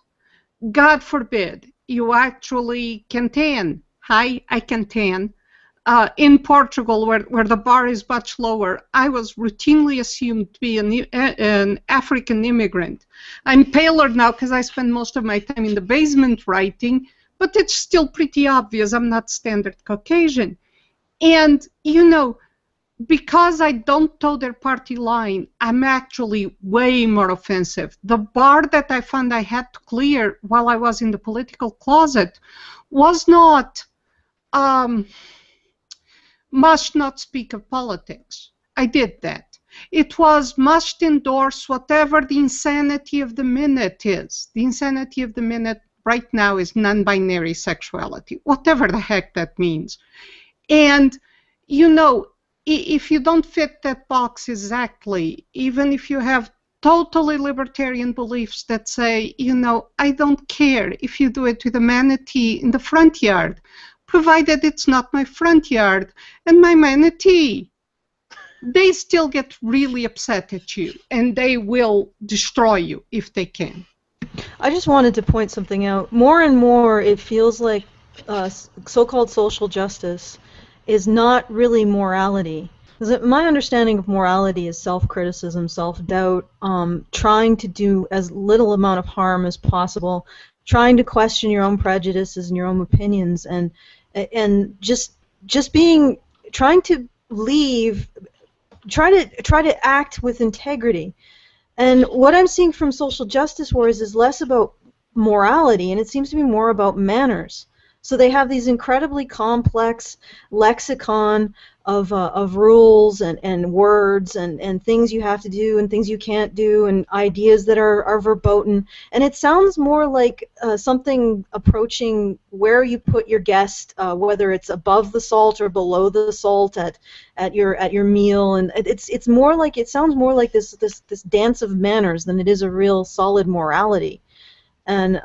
God forbid you actually can tan. Hi, I can tan. In Portugal, where the bar is much lower, I was routinely assumed to be an African immigrant. I'm paler now because I spend most of my time in the basement writing, but it's still pretty obvious I'm not standard Caucasian. And, you know, because I don't toe their party line, I'm actually way more offensive. The bar that I found I had to clear while I was in the political closet was not must not speak of politics. I did that. It was must endorse whatever the insanity of the minute is. The insanity of the minute right now is non-binary sexuality, whatever the heck that means. And, you know, if you don't fit that box exactly, even if you have totally libertarian beliefs that say, you know, I don't care if you do it with a manatee in the front yard, provided it's not my front yard and my manatee, they still get really upset at you, and they will destroy you if they can. I just wanted to point something out. More and more, it feels like so-called social justice is not really morality. My understanding of morality is self-criticism, self-doubt, trying to do as little amount of harm as possible, trying to question your own prejudices and your own opinions, and just being trying to try to act with integrity. And what I'm seeing from social justice wars is less about morality, and it seems to be more about manners. So they have these incredibly complex lexicon of rules and words and things you have to do and things you can't do and ideas that are verboten. And it sounds more like something approaching where you put your guest, whether it's above the salt or below the salt at your meal. And it's more like, it sounds more like this dance of manners than it is a real solid morality. And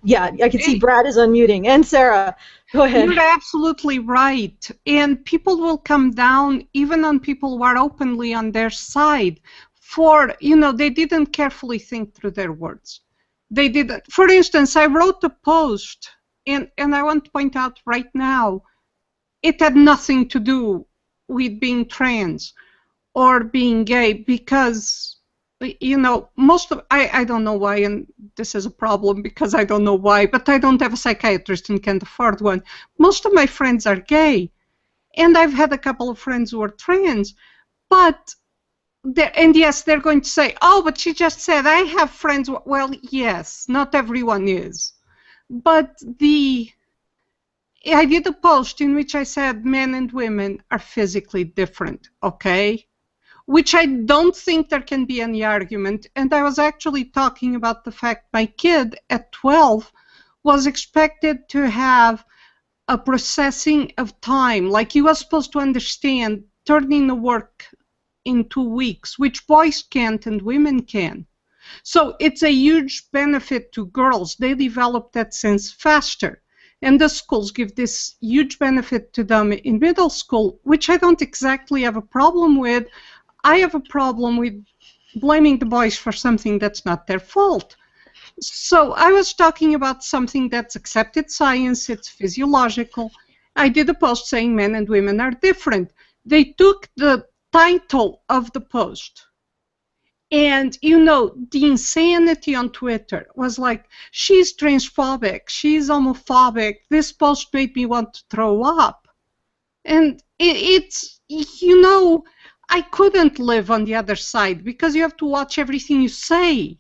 yeah, I can see Brad is unmuting. And Sarah, go ahead. You're absolutely right. And people will come down even on people who are openly on their side for, you know, they didn't carefully think through their words. They didn't. For instance, I wrote a post, and I want to point out right now, it had nothing to do with being trans or being gay because, you know, I don't know why, and this is a problem because I don't know why, but I don't have a psychiatrist and can't afford one. Most of my friends are gay, and I've had a couple of friends who are trans, but, and yes, they're going to say, oh, but she just said, I have friends. Well, yes, not everyone is. But I did a post in which I said men and women are physically different, okay? Which I don't think there can be any argument. And I was actually talking about the fact my kid at 12 was expected to have a processing of time. Like he was supposed to understand turning the work in 2 weeks, which boys can't and women can. So it's a huge benefit to girls. They develop that sense faster. And the schools give this huge benefit to them in middle school, which I don't exactly have a problem with. I have a problem with blaming the boys for something that's not their fault. So I was talking about something that's accepted science, it's physiological. I did a post saying men and women are different. They took the title of the post And, the insanity on Twitter was like, she's transphobic, she's homophobic, this post made me want to throw up. And it's, I couldn't live on the other side because you have to watch everything you say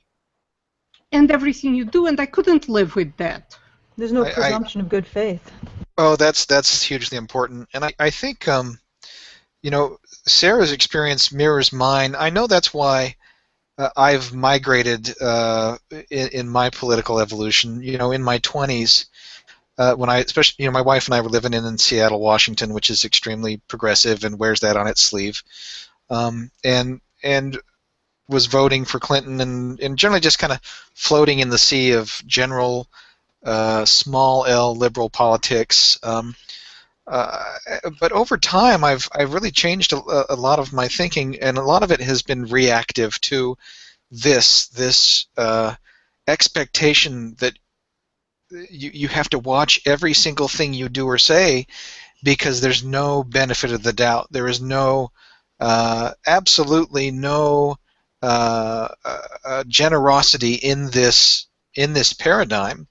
and everything you do, and I couldn't live with that. There's no presumption of good faith. Oh, that's hugely important. And I think, Sarah's experience mirrors mine. I know that's why I've migrated in my political evolution. In my 20s, when especially, my wife and I were living in Seattle, Washington, which is extremely progressive and wears that on its sleeve, and was voting for Clinton and generally just kind of floating in the sea of general small L liberal politics. But over time, I've really changed a lot of my thinking, and a lot of it has been reactive to this expectation that you have to watch every single thing you do or say because there's no benefit of the doubt. There is absolutely no generosity in this paradigm.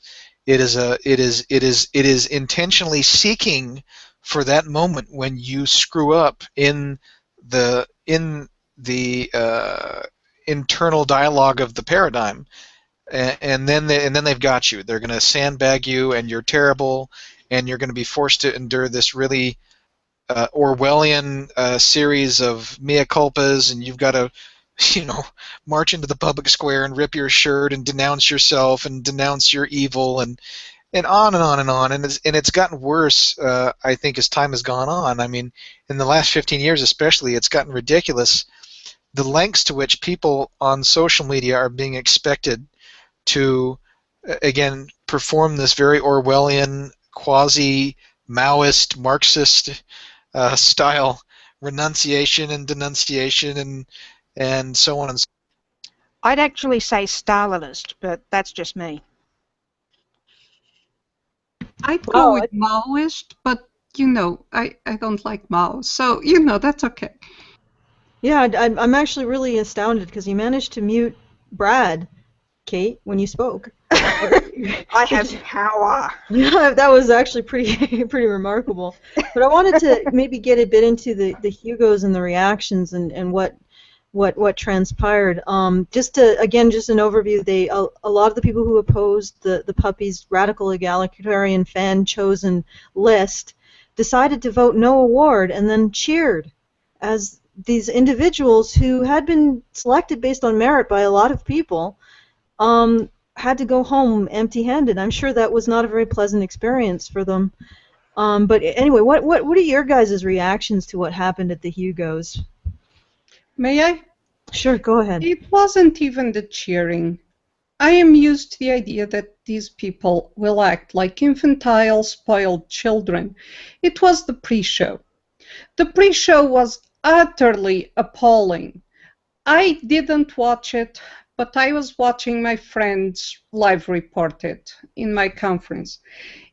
It is intentionally seeking for that moment when you screw up in the internal dialogue of the paradigm, and then they've got you. They're going to sandbag you, and you're terrible, and you're going to be forced to endure this really Orwellian series of mea culpas, and you've got to march into the public square and rip your shirt and denounce yourself and denounce your evil and on and on and on. And it's gotten worse, I think, as time has gone on. I mean, in the last 15 years especially, it's gotten ridiculous. The lengths to which people on social media are being expected to, again, perform this very Orwellian, quasi-Maoist, Marxist style renunciation and denunciation and so on and so on. I'd actually say Stalinist, but that's just me. I'd go with Maoist, but, I don't like Mao, so, that's okay. Yeah, I'm actually really astounded because you managed to mute Brad, Kate, when you spoke. I have power. Yeah, that was actually pretty remarkable. But I wanted to maybe get a bit into the Hugos and the reactions and what transpired. Just an overview. A lot of the people who opposed the Puppies' radical egalitarian fan-chosen list decided to vote no award and then cheered as these individuals who had been selected based on merit by a lot of people had to go home empty-handed. I'm sure that was not a very pleasant experience for them. But anyway, what are your guys' reactions to what happened at the Hugos? May I? Sure, go ahead. It wasn't even the cheering. I am used to the idea that these people will act like infantile, spoiled children. It was the pre-show. The pre-show was utterly appalling. I didn't watch it, but I was watching my friends live report it in my conference.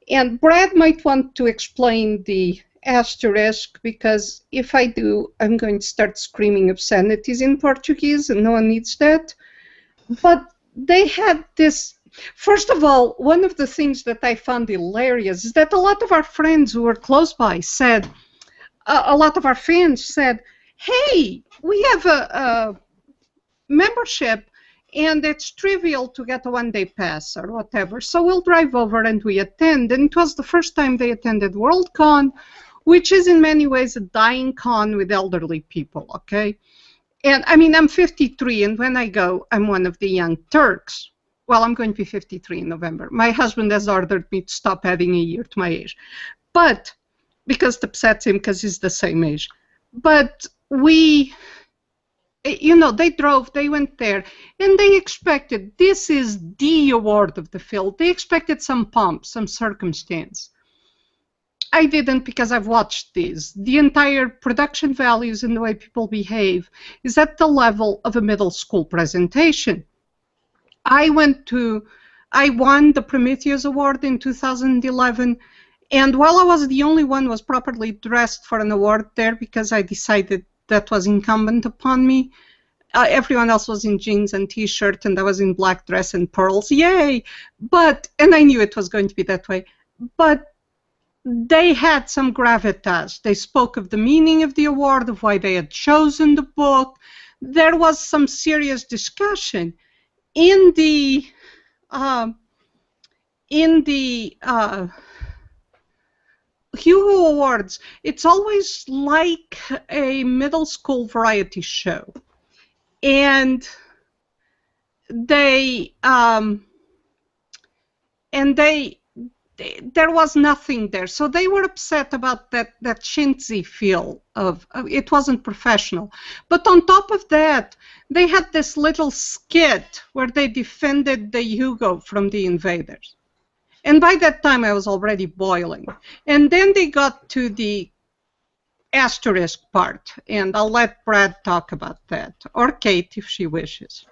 And Brad might want to explain the asterisk, because if I do, I'm going to start screaming obscenities in Portuguese, and no one needs that. But they had this. First of all, one of the things that I found hilarious is that a lot of our friends who were close by said, a lot of our fans said, hey, we have a membership, and it's trivial to get a one-day pass or whatever, so we'll drive over and we attend. And it was the first time they attended Worldcon, which is in many ways a dying con with elderly people, okay? And I mean, I'm 53, and when I go, I'm one of the young Turks. Well, I'm going to be 53 in November. My husband has ordered me to stop adding a year to my age. But, because it upsets him because he's the same age. But they drove, they went there, and they expected, this is the award of the film. They expected some pomp, some circumstance. I didn't, because I've watched these. The entire production values and the way people behave is at the level of a middle school presentation. I won the Prometheus Award in 2011, and while I was the only one who was properly dressed for an award there because I decided that was incumbent upon me, everyone else was in jeans and t-shirt, and I was in black dress and pearls. Yay! And I knew it was going to be that way. But they had some gravitas. They spoke of the meaning of the award, of why they had chosen the book. There was some serious discussion in the Hugo Awards. It's always like a middle school variety show, and there was nothing there. So they were upset about that chintzy feel of it wasn't professional. But on top of that, they had this little skit where they defended the Hugo from the invaders. And by that time, I was already boiling. And then they got to the asterisk part, and I'll let Brad talk about that, or Kate if she wishes.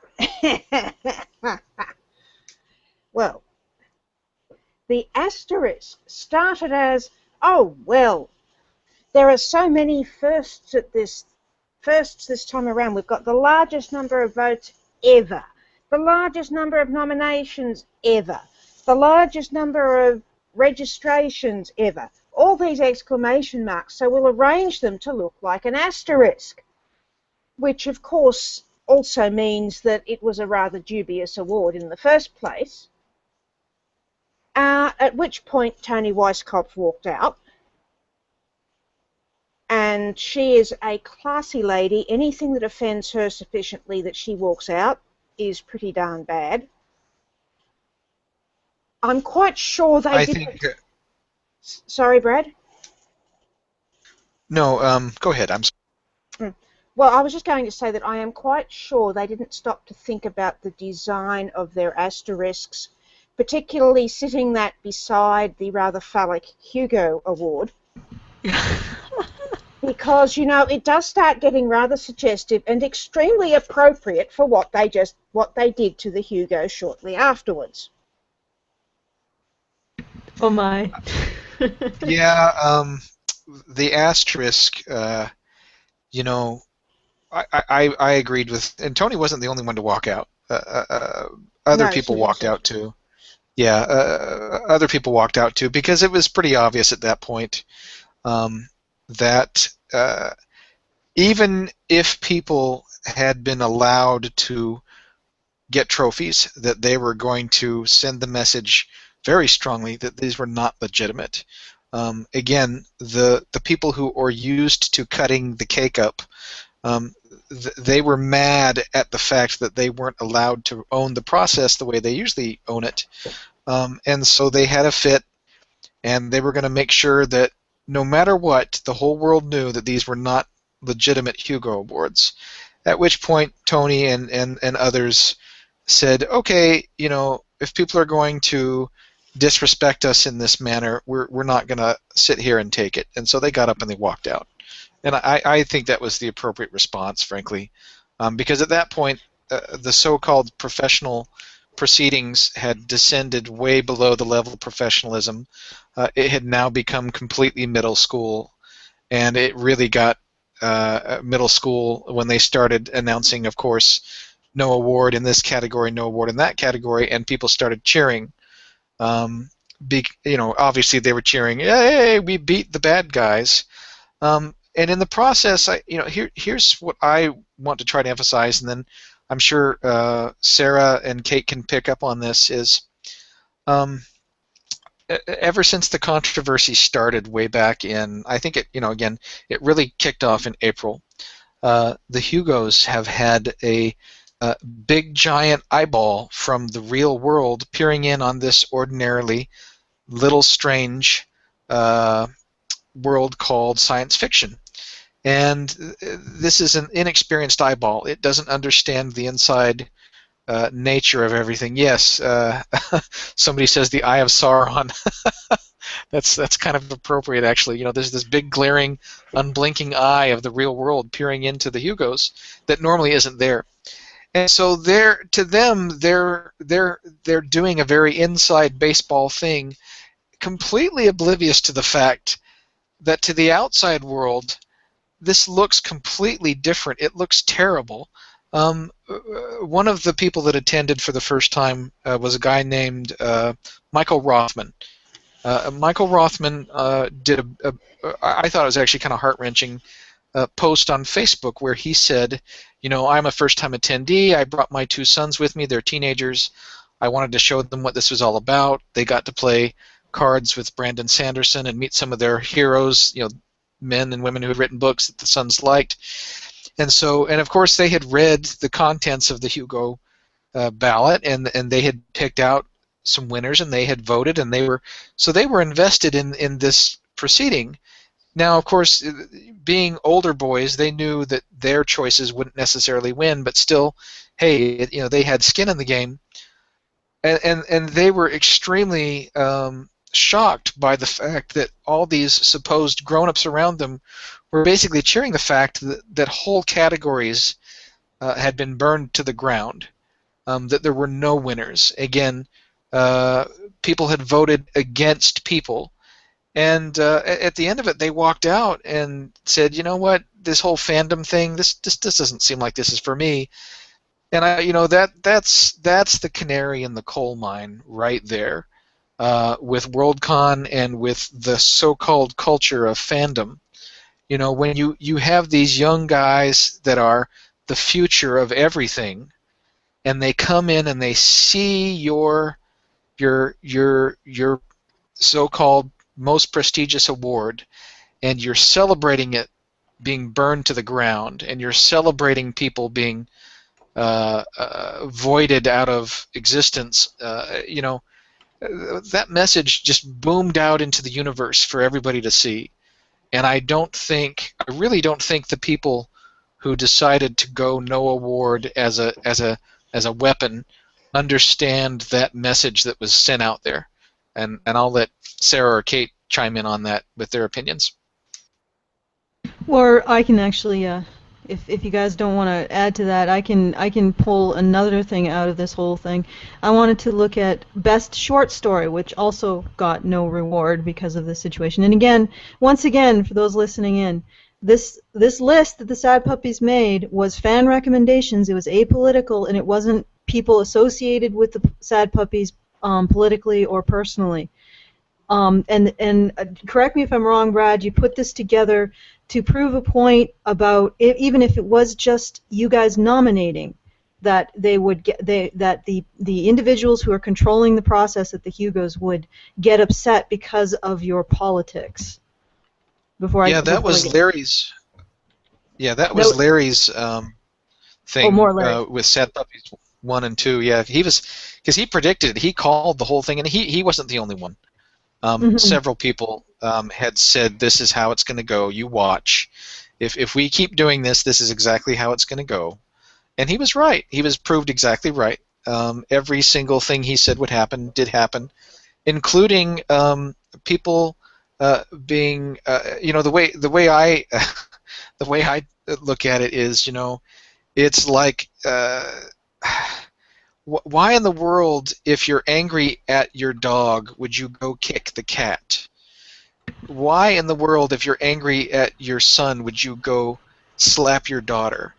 Well, the asterisk started as, oh, well, there are so many firsts this time around. We've got the largest number of votes ever, the largest number of nominations ever, the largest number of registrations ever, all these exclamation marks, so we'll arrange them to look like an asterisk, which of course also means that it was a rather dubious award in the first place. At which point Toni Weisskopf walked out, and she is a classy lady. Anything that offends her sufficiently that she walks out is pretty darn bad. I'm quite sure they didn't... Sorry, Brad? No, go ahead. I'm sorry. Well, I was just going to say that I am quite sure they didn't stop to think about the design of their asterisks, particularly sitting that beside the rather phallic Hugo Award. Because, you know, it does start getting rather suggestive and extremely appropriate for what they did to the Hugo shortly afterwards. Oh my. Yeah, the asterisk, you know, I agreed with, and Toni wasn't the only one to walk out. Other people walked out too. Yeah, other people walked out too, because it was pretty obvious at that point that even if people had been allowed to get trophies, that they were going to send the message very strongly that these were not legitimate. Again, the people who are used to cutting the cake up, they were mad at the fact that they weren't allowed to own the process the way they usually own it. And so they had a fit, and they were going to make sure that no matter what, the whole world knew that these were not legitimate Hugo Awards. At which point, Toni and others said, okay, you know, if people are going to disrespect us in this manner, we're not going to sit here and take it. And so they got up and they walked out. And I think that was the appropriate response, frankly, because at that point, the so-called professional proceedings had descended way below the level of professionalism. It had now become completely middle school, and it really got middle school when they started announcing, of course, no award in this category, no award in that category, and people started cheering. You know, obviously they were cheering, "Hey, we beat the bad guys." And in the process, here's what I want to try to emphasize, and then I'm sure Sarah and Kate can pick up on this, is ever since the controversy started way back in, I think again, it really kicked off in April, the Hugos have had a big giant eyeball from the real world peering in on this ordinarily little strange world called science fiction. And this is an inexperienced eyeball. It doesn't understand the inside nature of everything. Yes, somebody says the Eye of Sauron. That's kind of appropriate, actually. You know, there's this big, glaring, unblinking eye of the real world peering into the Hugos that normally isn't there. And so they're doing a very inside baseball thing, completely oblivious to the fact that to the outside world, this looks completely different. It looks terrible. One of the people that attended for the first time was a guy named Michael Rothman. Michael Rothman did I thought it was actually kind of heart-wrenching post on Facebook where he said, I'm a first-time attendee. I brought my 2 sons with me. They're teenagers. I wanted to show them what this was all about. They got to play cards with Brandon Sanderson and meet some of their heroes, men and women who had written books that the sons liked. And of course, they had read the contents of the Hugo ballot, and they had picked out some winners, and they had voted, and they were invested in this proceeding. Now, of course, being older boys, they knew that their choices wouldn't necessarily win, but still, hey, they had skin in the game, and they were extremely shocked by the fact that all these supposed grown-ups around them were basically cheering the fact that whole categories had been burned to the ground, that there were no winners. Again, people had voted against people. And at the end of it, they walked out and said, "You know what? This whole fandom thing, this doesn't seem like this is for me." And that's the canary in the coal mine right there, with Worldcon and with the so-called culture of fandom. When you have these young guys that are the future of everything, and they come in and they see your so-called most prestigious award, and you're celebrating it being burned to the ground, and you're celebrating people being voided out of existence, that message just boomed out into the universe for everybody to see. And I really don't think the people who decided to go no award as a weapon understand that message that was sent out there. And I'll let Sarah or Kate chime in on that with their opinions. Or I can actually, if you guys don't want to add to that, I can pull another thing out of this whole thing. I wanted to look at best short story, which also got no reward because of this situation. And again, once again, for those listening in, this list that the Sad Puppies made was fan recommendations. It was apolitical, and it wasn't people associated with the Sad Puppies politically or personally. And correct me if I'm wrong, Brad, you put this together to prove a point about even if it was just you guys nominating, that they would get that the individuals who are controlling the process at the Hugos would get upset because of your politics. That was Larry's thing with Sad Puppies 1 and 2. Yeah, because he predicted it. He called the whole thing, and he wasn't the only one. Several people had said, this is how it's going to go. You watch. If we keep doing this, this is exactly how it's going to go. And he was right. He was proved exactly right. Every single thing he said would happen did happen, including people being, the way I the way I look at it is, it's like. Why in the world, if you're angry at your dog, would you go kick the cat? Why in the world, if you're angry at your son, would you go slap your daughter?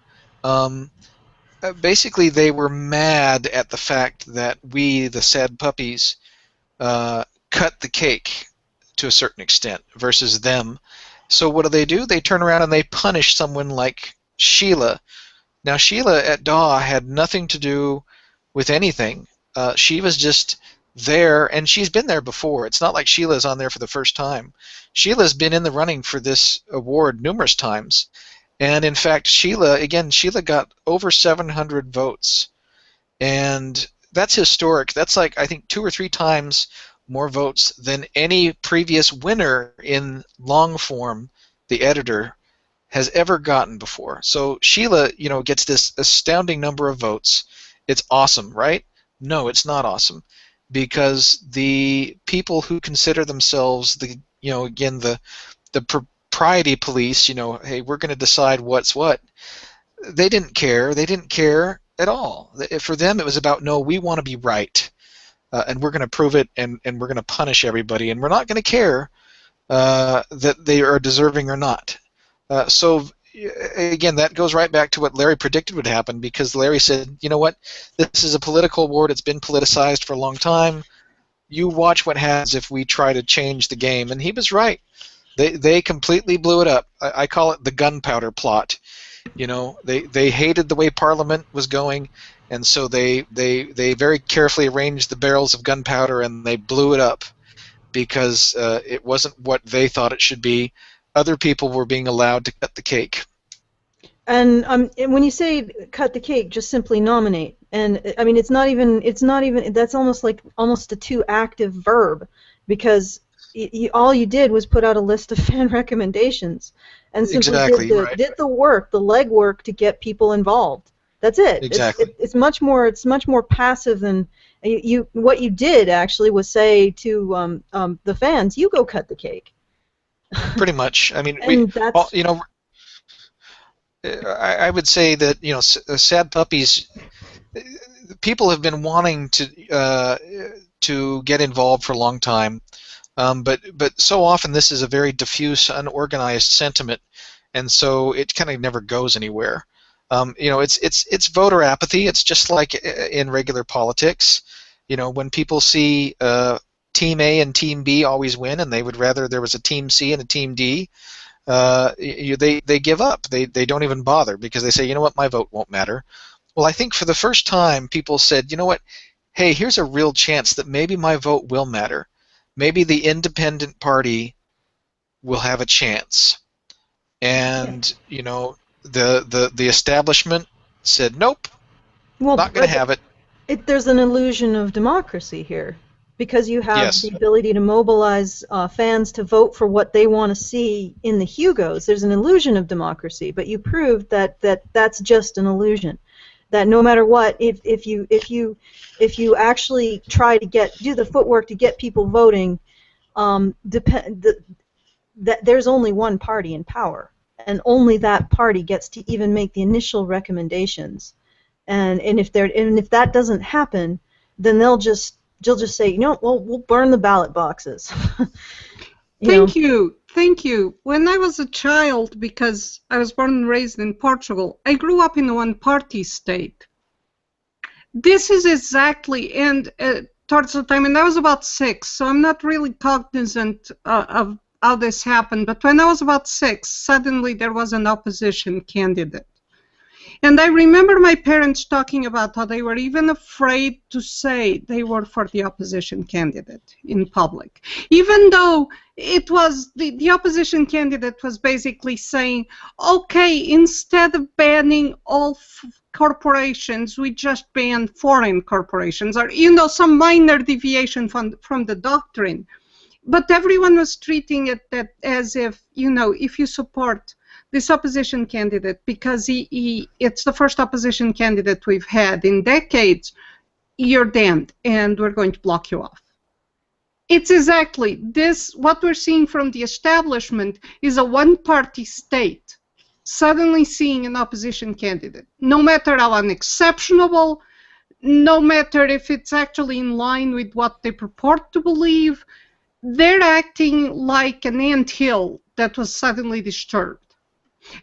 Basically, they were mad at the fact that we, the Sad Puppies, cut the cake to a certain extent versus them. So what do? They turn around and they punish someone like Sheila. Now, Sheila at DAW had nothing to do with anything. She was just there, and she's been there before. It's not like Sheila's on there for the first time. Sheila's been in the running for this award numerous times, and in fact, Sheila got over 700 votes, and that's historic. That's like, I think, 2 or 3 times more votes than any previous winner in long form, the editor, has ever gotten before. So Sheila, gets this astounding number of votes. It's awesome, right? No, it's not awesome, because the people who consider themselves the propriety police, hey, we're going to decide what's what. They didn't care. They didn't care at all. For them, it was about, no, we want to be right, and we're going to prove it, and we're going to punish everybody, and we're not going to care that they are deserving or not. So again, that goes right back to what Larry predicted would happen, because Larry said, you know what, this is a political award. It's been politicized for a long time. You watch what happens if we try to change the game. And he was right. They completely blew it up. I call it the gunpowder plot. You know, they hated the way Parliament was going, and so they very carefully arranged the barrels of gunpowder, and they blew it up because it wasn't what they thought it should be. Other people were being allowed to cut the cake. And when you say cut the cake, just simply nominate. And I mean, it's not even. That's almost a too active verb, because all you did was put out a list of fan recommendations, and simply did the work, the legwork to get people involved. That's it. Exactly. It's much more passive than you. What you did actually was say to the fans, "You go cut the cake." Pretty much. I mean, I would say that, you know, Sad Puppies, people have been wanting to get involved for a long time, but so often this is a very diffuse, unorganized sentiment, and so it kind of never goes anywhere. You know, it's voter apathy. It's just like in regular politics. You know, when people see Team A and Team B always win, and they would rather there was a Team C and a Team D, they give up. They don't even bother, because they say, you know what, my vote won't matter. Well, I think for the first time, people said, you know what, hey, here's a real chance that maybe my vote will matter. Maybe the independent party will have a chance. And you know, the establishment said, nope, not going to have it. There's an illusion of democracy here, because you have the ability to mobilize fans to vote for what they want to see in the Hugos. There's an illusion of democracy, but you proved that that's just an illusion. That no matter what, if you actually try to do the footwork to get people voting, that there's only one party in power, and only that party gets to even make the initial recommendations. And if that doesn't happen, then they'll just say, you know, well, we'll burn the ballot boxes. Thank you. When I was a child, because I was born and raised in Portugal, I grew up in a one-party state. This is exactly, and towards the time, and I was about 6, so I'm not really cognizant of how this happened, but when I was about 6, suddenly there was an opposition candidate. And I remember my parents talking about how they were even afraid to say they were for the opposition candidate in public. Even though it was, the opposition candidate was basically saying, okay, instead of banning all corporations, we just ban foreign corporations, or, you know, some minor deviation from the doctrine. But everyone was treating it as if, you know, if you support this opposition candidate, because it's the first opposition candidate we've had in decades, you're damned, and we're going to block you off. It's exactly this. What we're seeing from the establishment is a one-party state suddenly seeing an opposition candidate, no matter how unexceptionable, no matter if it's actually in line with what they purport to believe. They're acting like an anthill that was suddenly disturbed.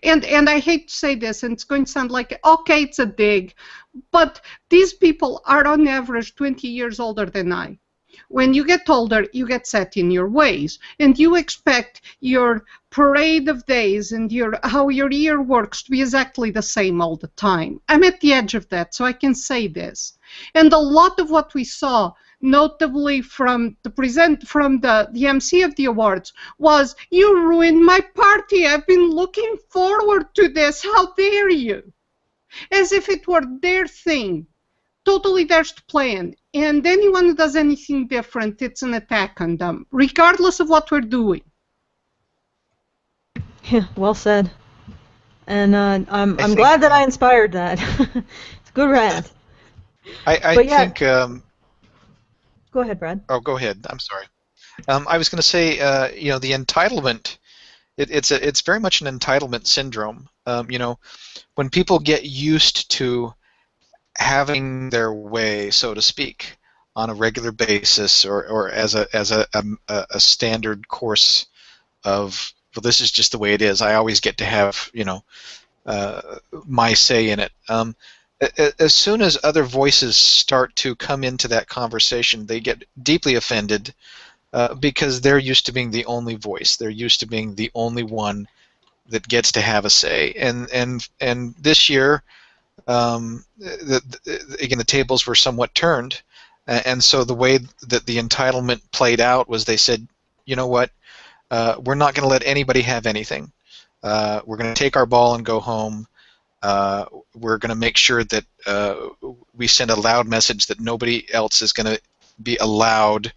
And I hate to say this, and it's going to sound like, okay, it's a dig, but these people are on average 20 years older than I. When you get older, you get set in your ways, and you expect your parade of days and how your year works to be exactly the same all the time. I'm at the edge of that, so I can say this. And a lot of what we saw, notably from the MC of the awards, was, you ruined my party. I've been looking forward to this. How dare you? As if it were their thing, totally theirs to plan. And anyone who does anything different, it's an attack on them, regardless of what we're doing. Yeah, well said. And I'm glad that I inspired that. It's a good rant. I think. Go ahead, Brad. Oh, go ahead. I'm sorry. I was going to say, you know, the entitlement. It's very much an entitlement syndrome. You know, when people get used to having their way, so to speak, on a regular basis, or as a standard course of well, this is just the way it is. I always get to have, my say in it. As soon as other voices start to come into that conversation, they get deeply offended because they're used to being the only voice. They're used to being the only one that gets to have a say. And this year, again, the tables were somewhat turned, and so the way that the entitlement played out was they said, you know what, we're not going to let anybody have anything. We're going to take our ball and go home. We're going to make sure that we send a loud message that nobody else is going to be allowed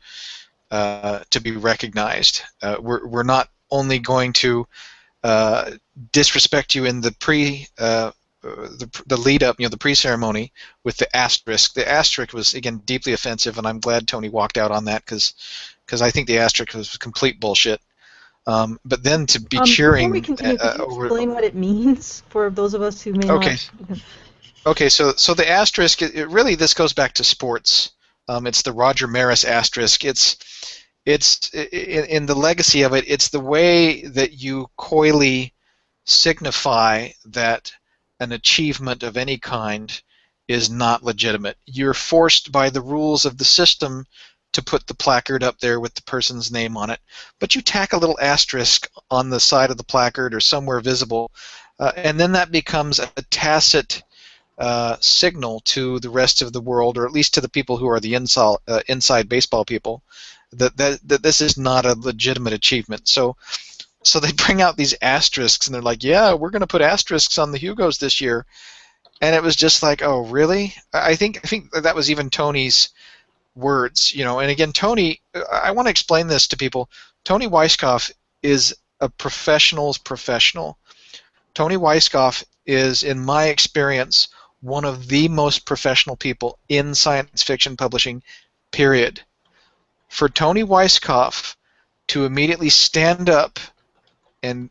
to be recognized. We're not only going to disrespect you in the lead up, the pre-ceremony with the asterisk. The asterisk was, again, deeply offensive, and I'm glad Tony walked out on that because I think the asterisk was complete bullshit. But then to be cheering. Before we continue, could you explain what it means for those of us who may not? Okay, so the asterisk, really this goes back to sports. It's the Roger Maris asterisk. It's in the legacy of it. It's the way that you coyly signify that an achievement of any kind is not legitimate. You're forced by the rules of the system to put the placard up there with the person's name on it, but you tack a little asterisk on the side of the placard or somewhere visible, and then that becomes a tacit signal to the rest of the world, or at least to the people who are the inside baseball people, that this is not a legitimate achievement. So they bring out these asterisks, and they're like, yeah, we're going to put asterisks on the Hugos this year. And it was just like, oh, really? I think that was even Tony's words, And again, Tony, I want to explain this to people. Tony Weisskopf is a professional's professional. Tony Weisskopf is, in my experience, one of the most professional people in science fiction publishing, period. For Tony Weisskopf to immediately stand up and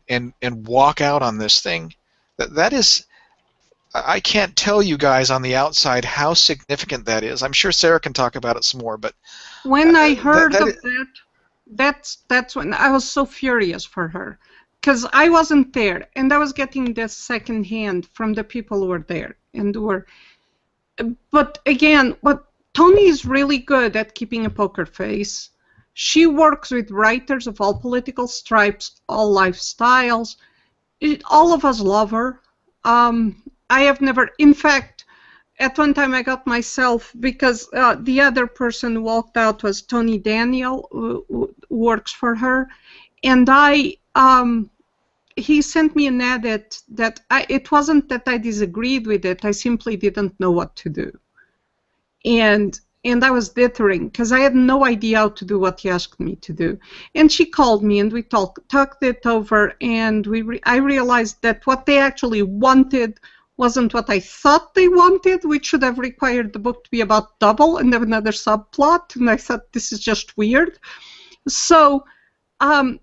walk out on this thing, that is, I can't tell you guys on the outside how significant that is. I'm sure Sarah can talk about it some more, but when I heard of that, that's when I was so furious for her, because I wasn't there, and I was getting this second hand from the people who were there and were. But again, Tony is really good at keeping a poker face. She works with writers of all political stripes, all lifestyles. All of us love her. I have never, in fact, at one time I got myself, because the other person who walked out was Tony Daniel, who works for her, and he sent me an edit that it wasn't that I disagreed with it, I simply didn't know what to do. And I was dithering because I had no idea how to do what he asked me to do. And she called me and we talked it over, and I realized that what they actually wanted wasn't what I thought they wanted, which should have required the book to be about double and have another subplot. And I thought, this is just weird. So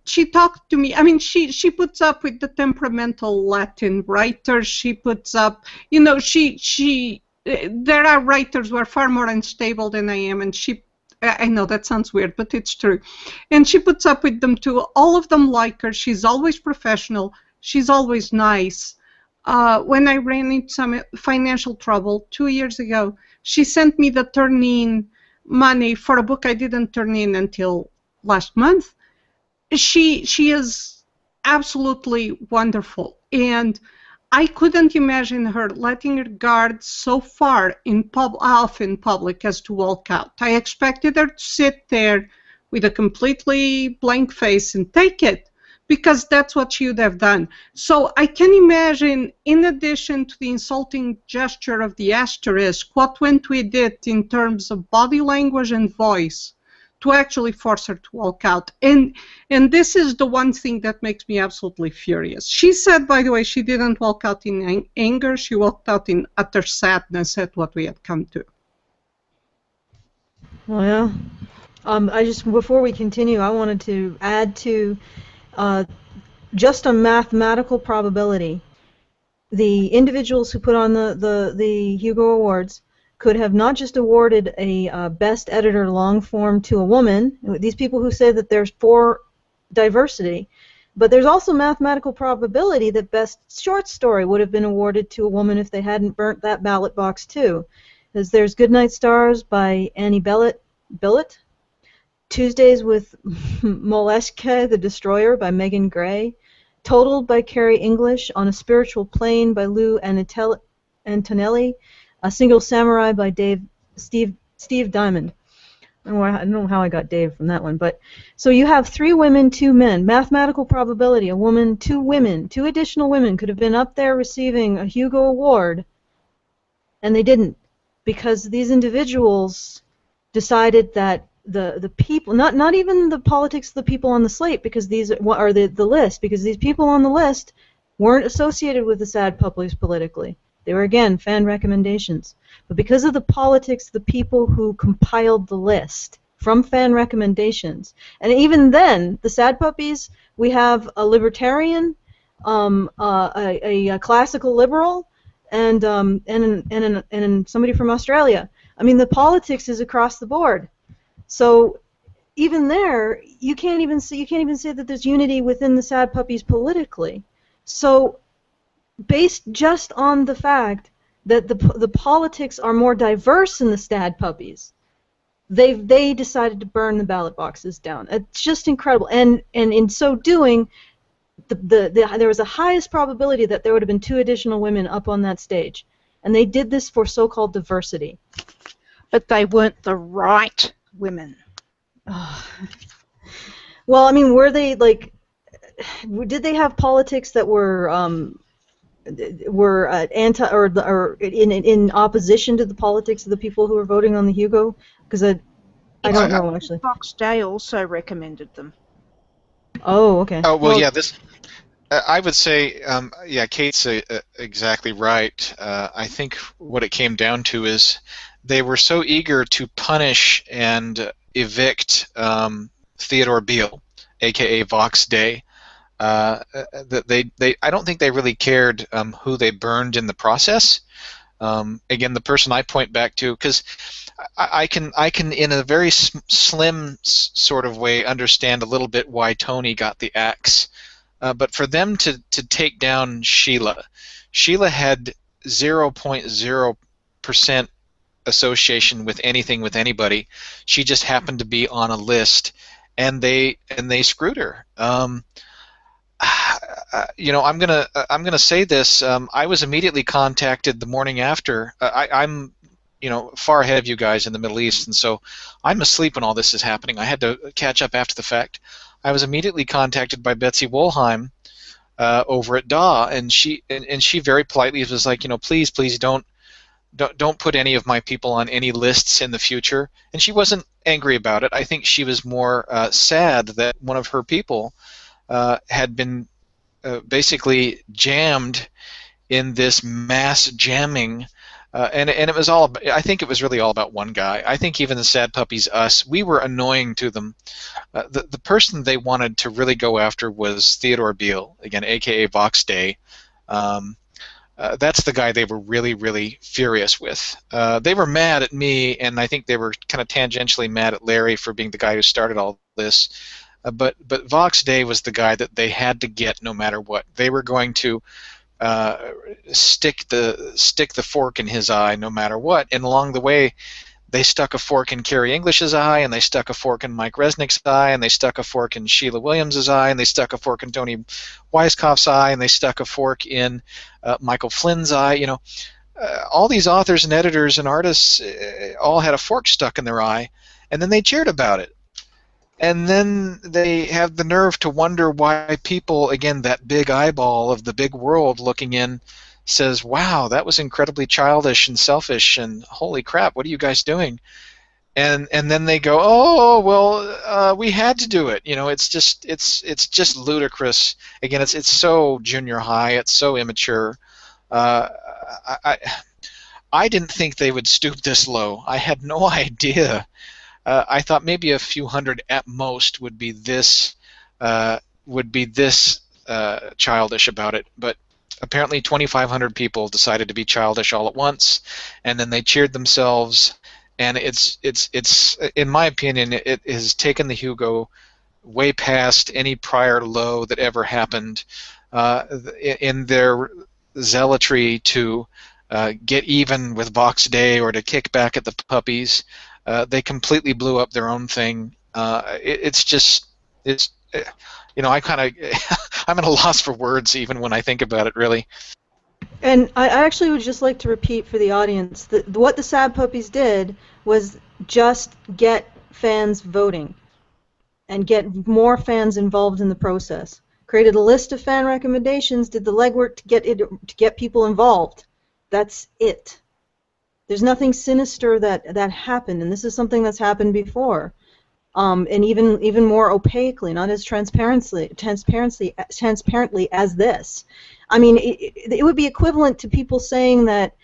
she talked to me. I mean, she puts up with the temperamental Latin writers. She puts up, there are writers who are far more unstable than I am, and I know that sounds weird, but it's true. And she puts up with them too. All of them like her. She's always professional. She's always nice. When I ran into some financial trouble 2 years ago, she sent me the turn-in money for a book I didn't turn in until last month. She is absolutely wonderful, and I couldn't imagine her letting her guard so far off in public as to walk out. I expected her to sit there with a completely blank face and take it, because that's what she would have done. So I can imagine, in addition to the insulting gesture of the asterisk, what went with it in terms of body language and voice to actually force her to walk out. And this is the one thing that makes me absolutely furious. She said, by the way, she didn't walk out in anger. She walked out in utter sadness at what we had come to. Oh, yeah. Before we continue, I wanted to add to just a mathematical probability. The individuals who put on the Hugo Awards could have not just awarded a Best Editor long form to a woman. These people who say that there's for diversity, But there's also mathematical probability that best short story would have been awarded to a woman if they hadn't burnt that ballot box too. Because there's Goodnight Stars by Annie Billett, Tuesdays with Moleshke the Destroyer by Megan Gray, Totaled by Carrie English, On a Spiritual Plane by Lou Antonelli, A Single Samurai by Steve Diamond. I don't know how I got Dave from that one, but so you have 3 women, 2 men. Mathematical probability: a woman, 2 women, 2 additional women could have been up there receiving a Hugo Award, and they didn't, because these individuals decided that the people, not even the politics of the people on the slate, because these are the list, because these people on the list weren't associated with the Sad Puppies politically. They were, again, fan recommendations. But because of the politics, the people who compiled the list from fan recommendations, and even then, the Sad Puppies, we have a libertarian, a classical liberal, and somebody from Australia. I mean, the politics is across the board. So even there, you can't even say that there's unity within the Sad Puppies politically. So based just on the fact that the politics are more diverse in the Sad Puppies, they decided to burn the ballot boxes down. It's just incredible. And in so doing, there was a highest probability that there would have been 2 additional women up on that stage. And they did this for so-called diversity. But they weren't the right women. Well, I mean, were they, like, did they have politics that were anti or in opposition to the politics of the people who were voting on the Hugo? Because I don't know, actually. Fox Day also recommended them. Oh, okay. Oh, well, yeah, this... I would say, yeah, Kate's exactly right. I think what it came down to is they were so eager to punish and evict Theodore Beale, a.k.a. Vox Day, that I don't think they really cared who they burned in the process. Again, the person I point back to, because I can in a very slim sort of way understand a little bit why Tony got the axe. But for them to take down Sheila had 0.0% association with anything with anybody. She just happened to be on a list, and they screwed her. You know, I'm gonna say this. I was immediately contacted the morning after. I'm far ahead of you guys in the Middle East, and so I'm asleep when all this is happening. I had to catch up after the fact. I was immediately contacted by Betsy Wolheim over at DAW, and she very politely was like, please don't put any of my people on any lists in the future. And she wasn't angry about it. I think she was more sad that one of her people had been basically jammed in this mass jamming. And it was all. I think it was really all about one guy. I think even the Sad Puppies, us, we were annoying to them. The person they wanted to really go after was Theodore Beale, again, a.k.a. Vox Day. That's the guy they were really, really furious with. They were mad at me, and I think they were kind of tangentially mad at Larry for being the guy who started all this. But Vox Day was the guy that they had to get no matter what. They were going to stick the fork in his eye no matter what, and along the way they stuck a fork in Carrie English's eye, and they stuck a fork in Mike Resnick's eye, and they stuck a fork in Sheila Williams's eye, and they stuck a fork in Tony Weiskopf's eye, and they stuck a fork in Michael Flynn's eye. All these authors and editors and artists all had a fork stuck in their eye, and then they cheered about it. And then they have the nerve to wonder why people, again, that big eyeball of the big world looking in, says, wow, that was incredibly childish and selfish, and holy crap, what are you guys doing? And then they go, oh, well, we had to do it. It's just ludicrous. Again, it's so junior high, it's so immature. I didn't think they would stoop this low. I had no idea. I thought maybe a few hundred at most would be this childish about it, but apparently 2,500 people decided to be childish all at once, and then they cheered themselves. And it's in my opinion, it has taken the Hugo way past any prior low that ever happened in their zealotry to get even with Vox Day or to kick back at the puppies. They completely blew up their own thing. It's I kind of I'm at a loss for words even when I think about it, really. And I actually would just like to repeat for the audience that what the Sad Puppies did was just get fans voting and get more fans involved in the process. Created a list of fan recommendations, did the legwork to get people involved. That's it. There's nothing sinister that happened, and this is something that's happened before, and even more opaquely, not as transparently as this. I mean, it would be equivalent to people saying that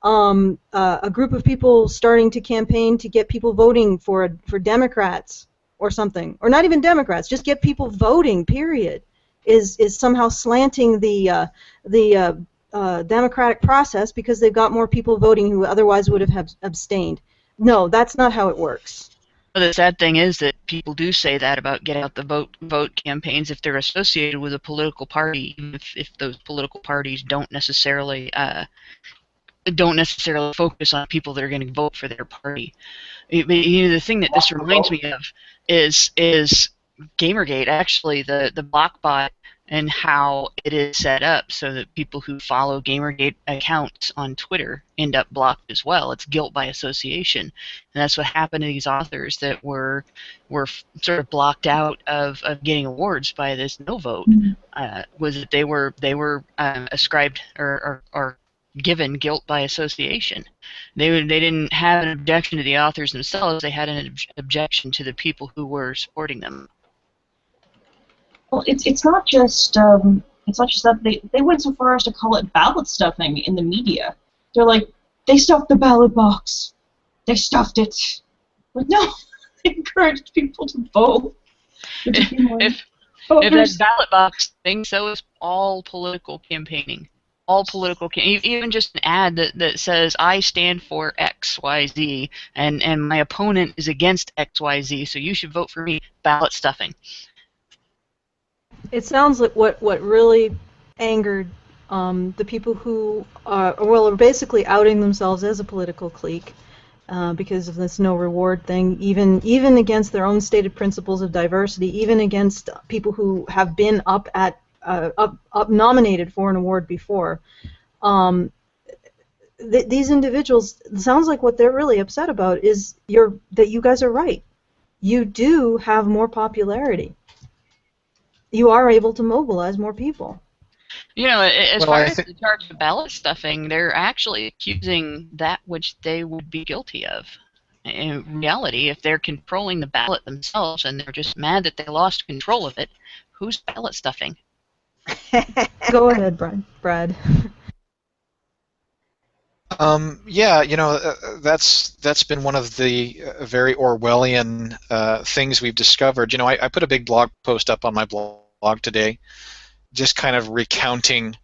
a group of people starting to campaign to get people voting for Democrats or something, or not even Democrats, just get people voting. Period. Is somehow slanting the democratic process because they've got more people voting who otherwise would have abstained. No, that's not how it works. Well, the sad thing is that people do say that about get out the vote campaigns if they're associated with a political party, even if those political parties don't necessarily focus on people that are going to vote for their party. The thing that this reminds me of is Gamergate, actually, the block bot, and how it is set up so that people who follow Gamergate accounts on Twitter end up blocked as well. It's guilt by association, and that's what happened to these authors that were sort of blocked out of getting awards by this no vote. Was that they were ascribed or given guilt by association. They didn't have an objection to the authors themselves. They had an objection to the people who were supporting them. Well, it's not just that they went so far as to call it ballot stuffing in the media. They're like, they stuffed the ballot box. They stuffed it. But no, they encouraged people to vote. If that ballot box thing, so is all political campaigning. All political, even just an ad that says I stand for X, Y, Z, and my opponent is against X, Y, Z, so you should vote for me. Ballot stuffing. It sounds like what really angered the people who are basically outing themselves as a political clique because of this no reward thing, even against their own stated principles of diversity, even against people who have been up nominated for an award before. These individuals, it sounds like what they're really upset about is that you guys are right. You do have more popularity. You are able to mobilize more people. As far as the charge of ballot stuffing, they're actually accusing that which they would be guilty of. In reality, if they're controlling the ballot themselves and they're just mad that they lost control of it, who's ballot stuffing? Go ahead, Brad. That's been one of the very Orwellian things we've discovered. I put a big blog post up on my blog today, just kind of recounting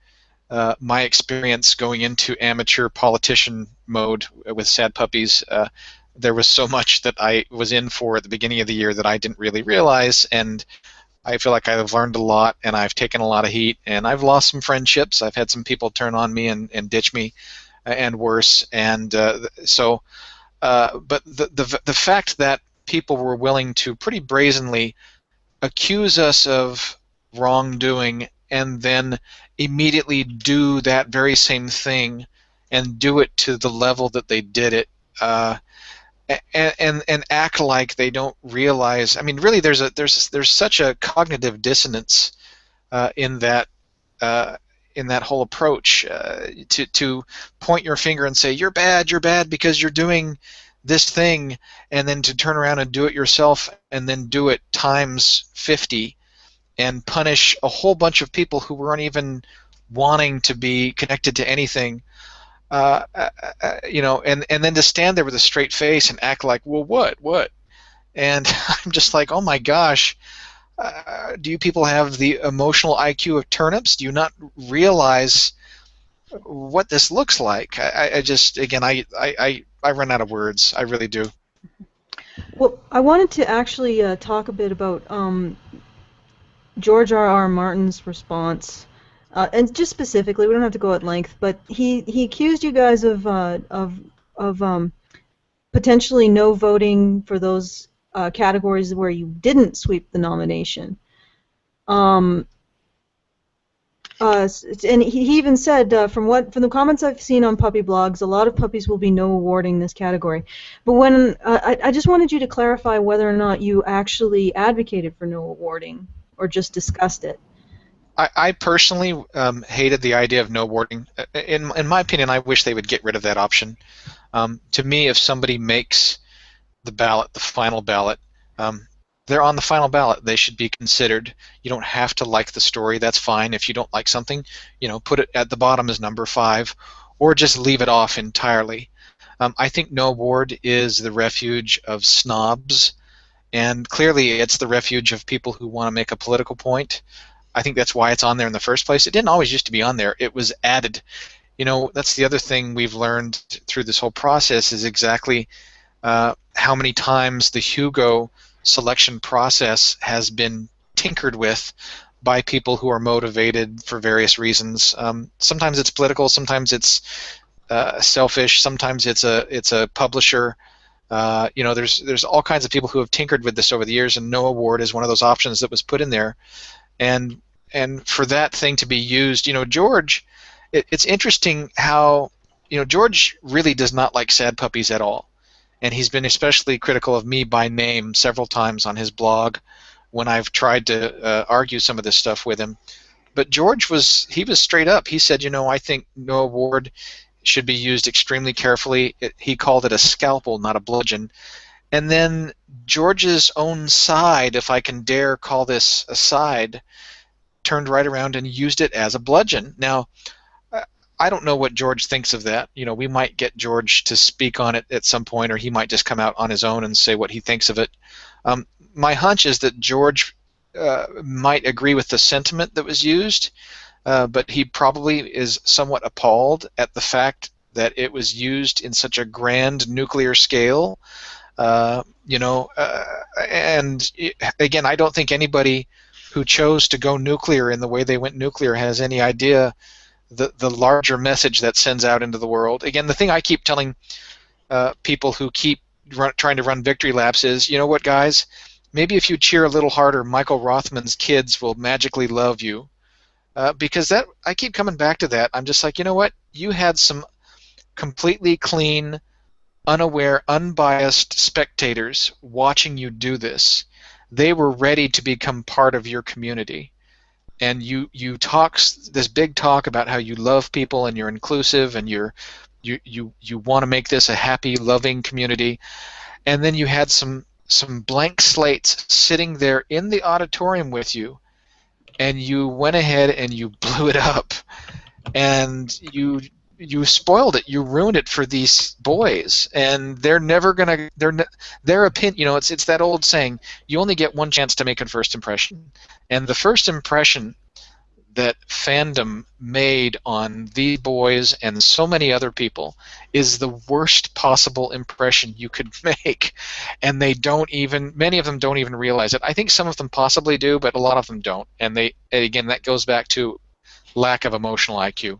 my experience going into amateur politician mode with Sad Puppies. There was so much that I was in for at the beginning of the year that I didn't really realize, and I feel like I've learned a lot, and I've taken a lot of heat, and I've lost some friendships. I've had some people turn on me and ditch me, and worse. And but the fact that people were willing to pretty brazenly accuse us of wrongdoing and then immediately do that very same thing and do it to the level that they did it, and act like they don't realize. I mean, really, there's such a cognitive dissonance in that whole approach, to point your finger and say you're bad because you're doing this thing, and then to turn around and do it yourself and then do it times 50 and punish a whole bunch of people who weren't even wanting to be connected to anything. And then to stand there with a straight face and act like, well, what? And I'm just like, oh my gosh, do you people have the emotional IQ of turnips? Do you not realize what this looks like? I run out of words. I really do. Well, I wanted to actually talk a bit about George R.R. Martin's response, and just specifically, we don't have to go at length, but he accused you guys of potentially no voting for those categories where you didn't sweep the nomination. And he even said, from the comments I've seen on puppy blogs, a lot of puppies will be no awarding this category. But when I just wanted you to clarify whether or not you actually advocated for no awarding or just discussed it. I personally hated the idea of no awarding. In my opinion, I wish they would get rid of that option. To me, if somebody makes the ballot, the final ballot, they're on the final ballot. They should be considered. You don't have to like the story. That's fine. If you don't like something, put it at the bottom as number 5, or just leave it off entirely. I think no award is the refuge of snobs, and clearly it's the refuge of people who want to make a political point. I think that's why it's on there in the first place. It didn't always used to be on there. It was added. That's the other thing we've learned through this whole process is exactly how many times the Hugo selection process has been tinkered with by people who are motivated for various reasons. Sometimes it's political, sometimes it's selfish, sometimes it's a publisher. There's all kinds of people who have tinkered with this over the years, and no award is one of those options that was put in there. And for that thing to be used, George, it's interesting how George really does not like sad puppies at all. And he's been especially critical of me by name several times on his blog when I've tried to argue some of this stuff with him. But George was straight up. He said, I think no award should be used extremely carefully. He called it a scalpel, not a bludgeon. And then George's own side, if I can dare call this a side, turned right around and used it as a bludgeon. Now, I don't know what George thinks of that. We might get George to speak on it at some point, or he might just come out on his own and say what he thinks of it. My hunch is that George might agree with the sentiment that was used, but he probably is somewhat appalled at the fact that it was used in such a grand nuclear scale. And again, I don't think anybody who chose to go nuclear in the way they went nuclear has any idea the larger message that sends out into the world. Again, the thing I keep telling people who keep trying to run victory laps is, you know what, guys? Maybe if you cheer a little harder, Michael Rothman's kids will magically love you. Because I keep coming back to that. I'm just like, you know what? You had some completely clean, unaware, unbiased spectators watching you do this. They were ready to become part of your community. And you talk this big talk about how you love people and you're inclusive and you want to make this a happy, loving community, and then you had some blank slates sitting there in the auditorium with you, and you went ahead and you blew it up, and you spoiled it. You ruined it for these boys, and they're never gonna. Their opinion. It's that old saying: you only get one chance to make a first impression. And the first impression that fandom made on these boys and so many other people is the worst possible impression you could make. And many of them don't even realize it. I think some of them possibly do, but a lot of them don't. And again, that goes back to lack of emotional IQ.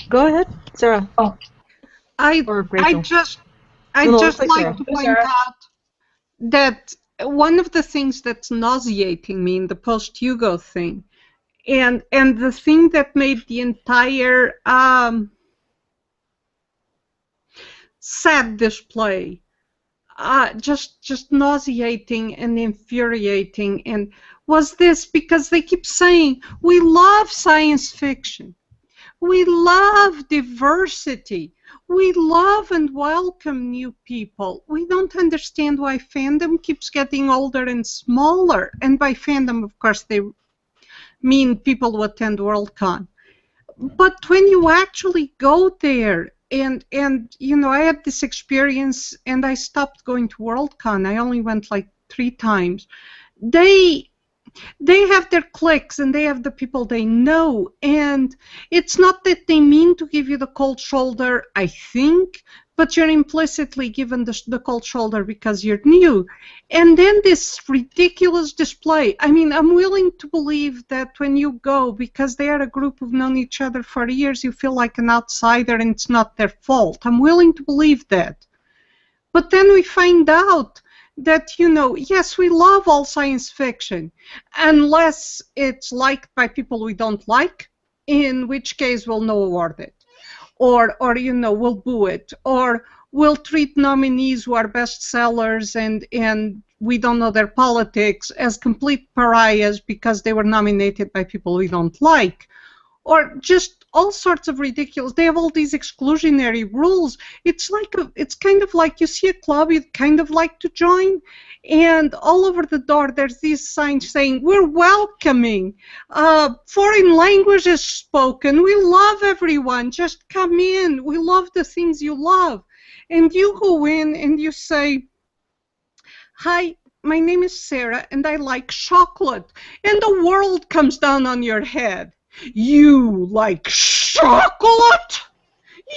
Go ahead, Sarah. Oh, I just like to point out that one of the things that's nauseating me in the post-Hugo thing, and the thing that made the entire sad display just nauseating and infuriating, and was this, because they keep saying, we love science fiction, we love diversity, we love and welcome new people. We don't understand why fandom keeps getting older and smaller. And by fandom, of course, they mean people who attend Worldcon. But when you actually go there, and I had this experience, and I stopped going to Worldcon. I only went like 3 times. They have their cliques and they have the people they know, and it's not that they mean to give you the cold shoulder, I think, but you're implicitly given the cold shoulder because you're new. And then this ridiculous display. I mean, I'm willing to believe that when you go, because they are a group who've known each other for years, you feel like an outsider and it's not their fault. I'm willing to believe that. But then we find out that, you know, yes, we love all science fiction, unless it's liked by people we don't like, in which case we'll no award it. Or you know, we'll boo it. Or we'll treat nominees who are bestsellers and we don't know their politics as complete pariahs because they were nominated by people we don't like. Or just all sorts of ridiculous. They have all these exclusionary rules. It's kind of like you see a club you'd kind of like to join, and all over the door there's these signs saying, we're welcoming, foreign languages spoken, we love everyone, just come in, we love the things you love. And you go in and you say, hi, my name is Sarah and I like chocolate, and the world comes down on your head. You like chocolate?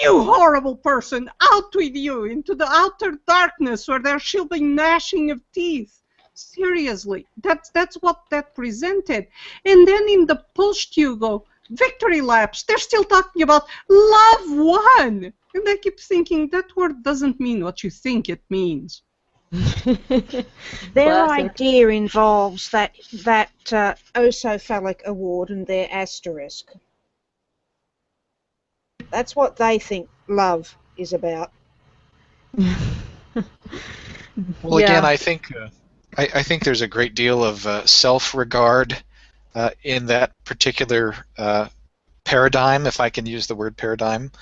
You horrible person, out with you into the outer darkness where there shall be gnashing of teeth. Seriously, that's what that presented. And then in the post you go, victory laps, they're still talking about love won. And I keep thinking that word doesn't mean what you think it means. Their idea involves that oh-so-phallic award and their asterisk. That's what they think love is about. Well, again, I think there's a great deal of self-regard in that particular paradigm, if I can use the word paradigm.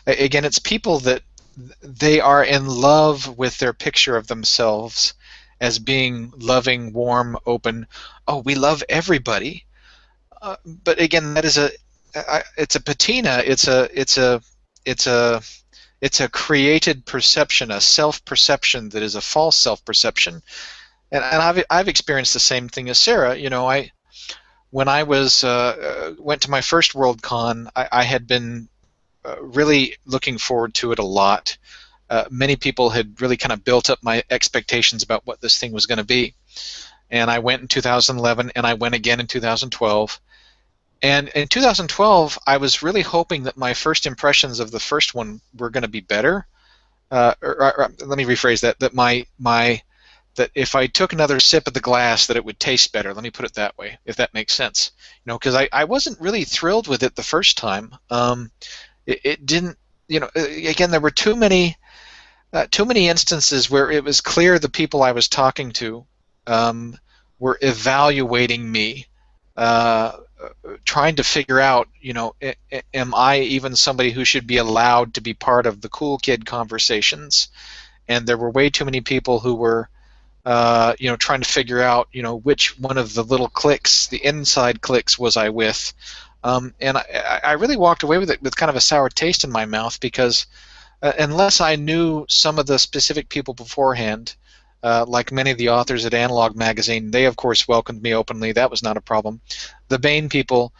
Again, it's people that they are in love with their picture of themselves as being loving, warm, open. Oh, we love everybody. But again, that is it's a patina. It's a created perception, a self-perception that is a false self-perception. And I've experienced the same thing as Sarah. You know, when I went to my first Worldcon, I had been really looking forward to it a lot. Many people had really kind of built up my expectations about what this thing was going to be. And I went in 2011, and I went again in 2012. And in 2012, I was really hoping that my first impressions of the first one were going to be better. Or let me rephrase that. That if I took another sip of the glass, that it would taste better. Let me put it that way, if that makes sense. You know, because I wasn't really thrilled with it the first time. It didn't, you know, again, there were too many instances where it was clear the people I was talking to were evaluating me, trying to figure out, you know, am I even somebody who should be allowed to be part of the cool kid conversations? And there were way too many people who were, you know, trying to figure out, you know, which one of the little cliques, the inside cliques, was I with. And I really walked away with it with kind of a sour taste in my mouth because unless I knew some of the specific people beforehand, like many of the authors at Analog Magazine, they of course welcomed me openly. That was not a problem. The Baen people,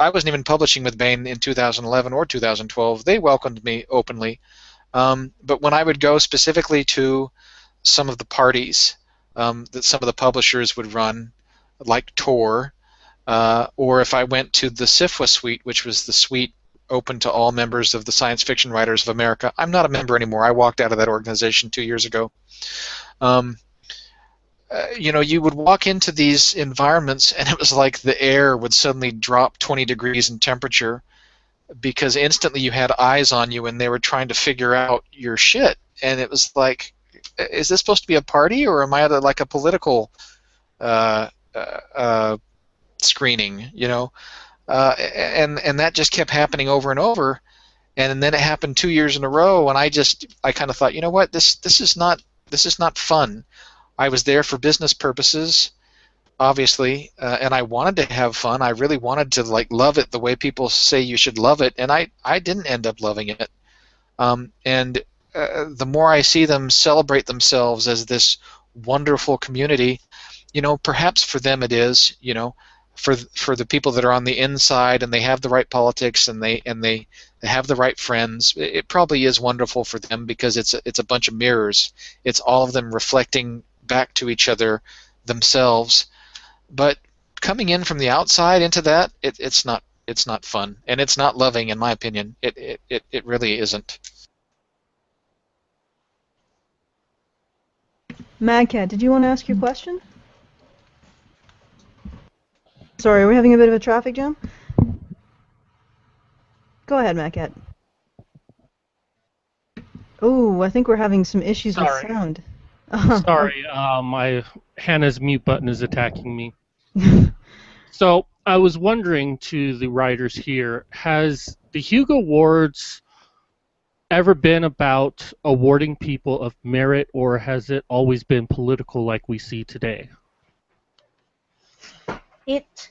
I wasn't even publishing with Baen in 2011 or 2012. They welcomed me openly. But when I would go specifically to some of the parties that some of the publishers would run, like Tor, or if I went to the SIFWA suite, which was the suite open to all members of the Science Fiction Writers of America. I'm not a member anymore. I walked out of that organization 2 years ago. You know, you would walk into these environments and it was like the air would suddenly drop 20 degrees in temperature because instantly you had eyes on you and they were trying to figure out your shit. And it was like, is this supposed to be a party or am I at like a political screening, you know? And that just kept happening over and over. And then it happened 2 years in a row and I kind of thought, you know what, this is not fun. I was there for business purposes, obviously, and I wanted to have fun. I really wanted to like love it the way people say you should love it, and I didn't end up loving it. And the more I see them celebrate themselves as this wonderful community, you know, perhaps for them it is, you know, for the people that are on the inside and they have the right politics and they have the right friends, it probably is wonderful for them because it's a bunch of mirrors. It's all of them reflecting back to each other themselves. But coming in from the outside into that, it's not fun, and it's not loving, in my opinion. It really isn't. Madcat, did you want to ask your question? Sorry, are we having a bit of a traffic jam? Go ahead, Madcat. Oh, I think we're having some issues with sound. Sorry, my Hannah's mute button is attacking me. So I was wondering to the writers here, has the Hugo Awards ever been about awarding people of merit, or has it always been political like we see today? It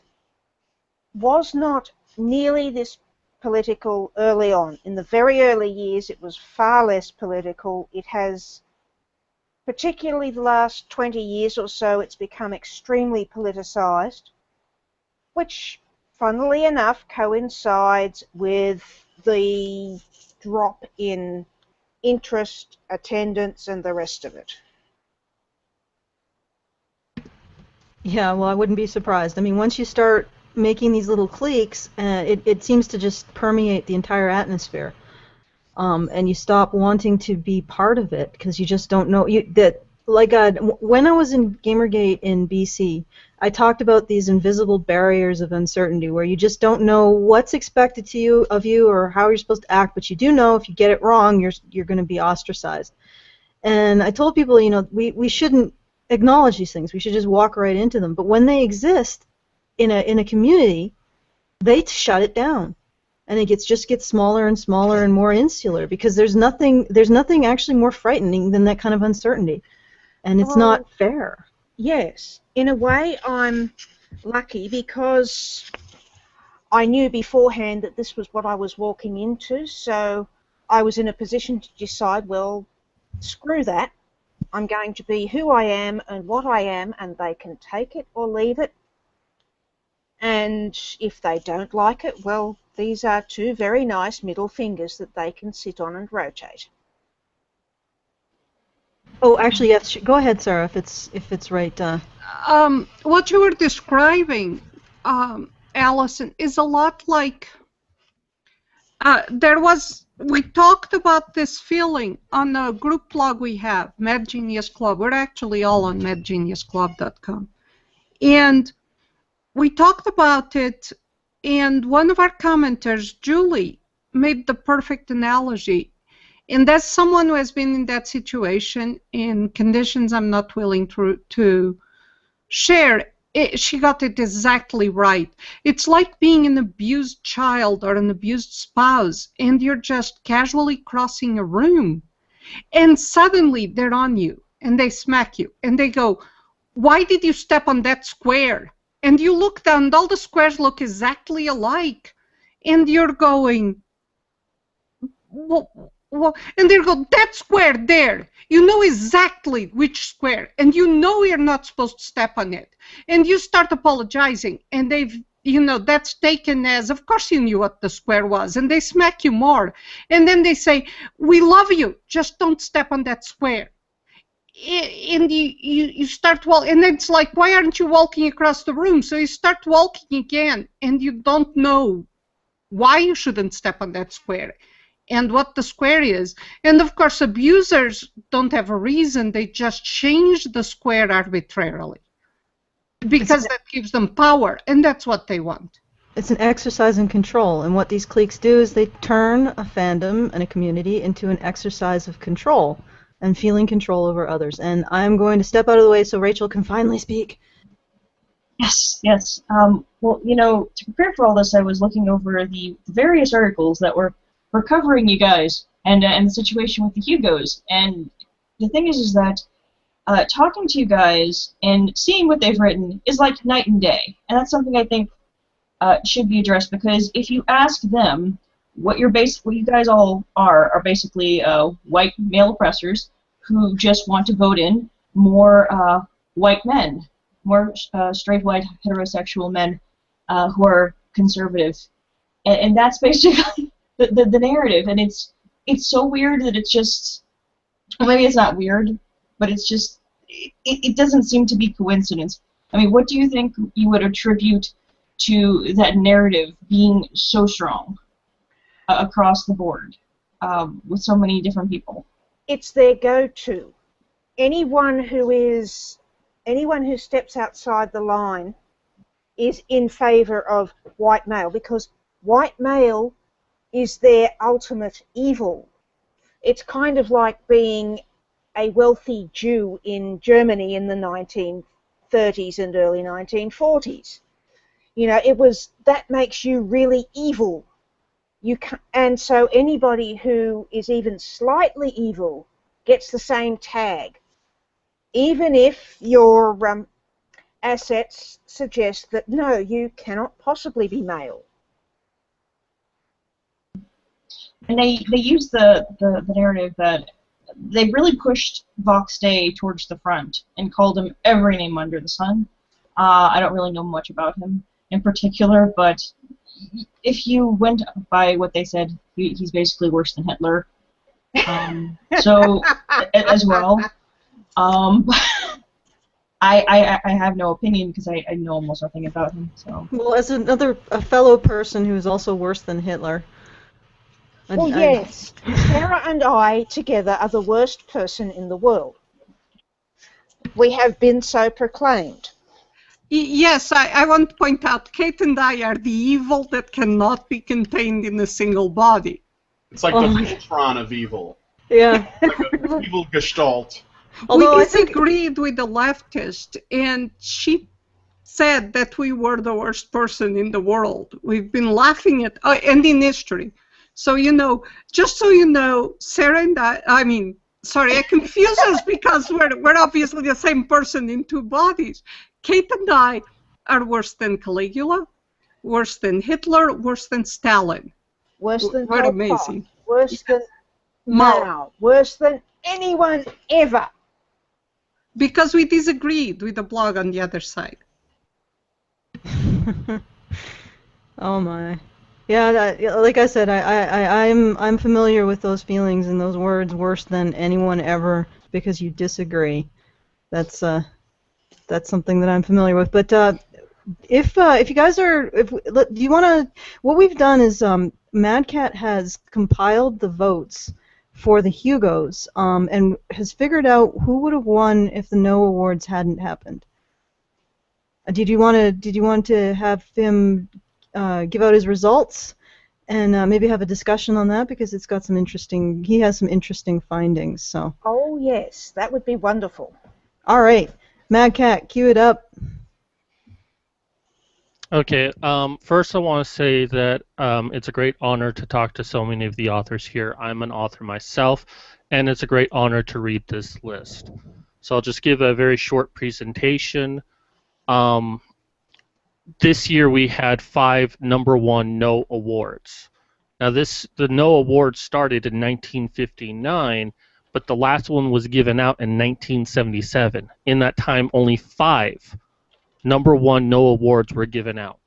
was not nearly this political early on. In the very early years, it was far less political. It has, particularly the last 20 years or so, it's become extremely politicized, which, funnily enough, coincides with the drop in interest, attendance, and the rest of it. Yeah, well, I wouldn't be surprised. I mean, once you start making these little cliques, it seems to just permeate the entire atmosphere, and you stop wanting to be part of it because you just don't know when I was in Gamergate in BC, I talked about these invisible barriers of uncertainty where you just don't know what's expected of you or how you're supposed to act, but you do know if you get it wrong, you're going to be ostracized. And I told people, we shouldn't acknowledge these things. We should just walk right into them. But when they exist in a community, they shut it down, and it just gets smaller and smaller and more insular because there's nothing actually more frightening than that kind of uncertainty, and it's not fair. Yes, in a way, I'm lucky because I knew beforehand that this was what I was walking into, so I was in a position to decide, well, screw that. I'm going to be who I am and what I am, and they can take it or leave it. And if they don't like it, well, these are two very nice middle fingers that they can sit on and rotate. Oh, actually, yes. Go ahead, Sarah, if it's right. What you were describing, Allison, is a lot like we talked about this feeling on a group blog we have, Mad Genius Club. We're actually all on madgeniusclub.com. And we talked about it, and one of our commenters, Julie, made the perfect analogy. And that's someone who has been in that situation in conditions I'm not willing to share. She got it exactly right. It's like being an abused child or an abused spouse, and you're just casually crossing a room, and suddenly they're on you, and they smack you, and they go, "Why did you step on that square?" And you look down, and all the squares look exactly alike, and you're going, well, and they go, "That square there, you know exactly which square, and you know you're not supposed to step on it." And you start apologizing, and that's taken as, of course you knew what the square was, and they smack you more. And then they say, "We love you, just don't step on that square." And you start walking, and it's like, "Why aren't you walking across the room?" So you start walking again, and you don't know why you shouldn't step on that square and what the square is. And of course, abusers don't have a reason. They just change the square arbitrarily because that gives them power, and that's what they want. It's an exercise in control, and what these cliques do is they turn a fandom and a community into an exercise of control and feeling control over others. And I'm going to step out of the way so Rachel can finally speak. Yes. Well, to prepare for all this, I was looking over the various articles that were covering you guys and the situation with the Hugos. And the thing is that talking to you guys and seeing what they've written is like night and day. And that's something I think should be addressed, because if you ask them what you guys all are basically white male oppressors who just want to vote in more white men, more straight white heterosexual men who are conservative, and that's basically the narrative. And it's so weird that it's just, well, maybe it's not weird, but it's just it doesn't seem to be coincidence. I mean, what do you think you would attribute to that narrative being so strong across the board with so many different people? It's their go-to. Anyone who steps outside the line is in favor of white male, because white male is their ultimate evil. It's kind of like being a wealthy Jew in Germany in the 1930s and early 1940s. You know, that makes you really evil. And so anybody who is even slightly evil gets the same tag, even if your assets suggest that no, you cannot possibly be male. And they use the narrative that they really pushed Vox Day towards the front and called him every name under the sun. I don't really know much about him in particular, but if you went by what they said, he's basically worse than Hitler. So, as well. I have no opinion because I know almost nothing about him. So. Well, as a fellow person who is also worse than Hitler. Well, yes. Sarah and I together are the worst person in the world. We have been so proclaimed. Yes, I want to point out, Kate and I are the evil that cannot be contained in a single body. It's like the Voltron of evil. Yeah. Like an evil gestalt. Although we disagreed with the leftist, and she said that we were the worst person in the world. We've been laughing at, and in history. So, just so you know, Sarah and I confuse us because we're obviously the same person in two bodies. Kate and I are worse than Caligula, worse than Hitler, worse than Stalin. Worse than What amazing. Worse than Mao. Worse than anyone ever. Because we disagreed with the blog on the other side. Oh my. Yeah, like I said, I'm familiar with those feelings and those words, worse than anyone ever, because you disagree. That's something that I'm familiar with. But if you guys do you want to? What we've done is Mad Cat has compiled the votes for the Hugos and has figured out who would have won if the No Awards hadn't happened. Did you want to have him give out his results and maybe have a discussion on that, because it's got he has some interesting findings. So. Oh yes, that would be wonderful. All right, Mad Cat, cue it up. Okay, first I want to say that it's a great honor to talk to so many of the authors here. I'm an author myself, and it's a great honor to read this list. So I'll just give a very short presentation. This year we had 5 #1 No awards. Now the No awards started in 1959, but the last one was given out in 1977. In that time, only 5 #1 No awards were given out.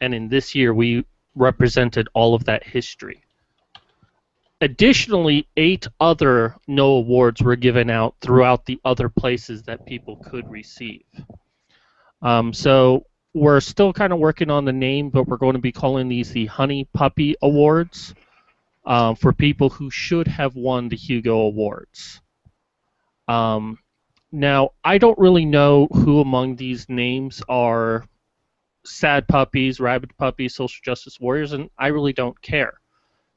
And in this year, we represented all of that history. Additionally, 8 other No awards were given out throughout the other places that people could receive. So we're still kind of working on the name, but we're going to be calling these the Honey Puppy Awards for people who should have won the Hugo Awards. Now, I don't really know who among these names are sad puppies, rabid puppies, social justice warriors, and I really don't care,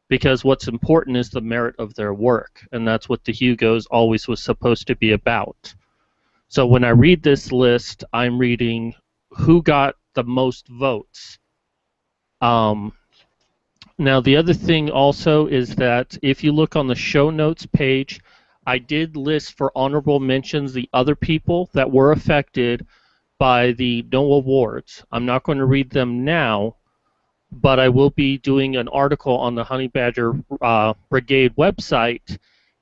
because what's important is the merit of their work, and that's what the Hugos always was supposed to be about. So when I read this list, I'm reading who got the most votes. Now, the other thing also is that if you look on the show notes page, I did list for honorable mentions the other people that were affected by the No awards. I'm not going to read them now, but I will be doing an article on the Honey Badger Brigade website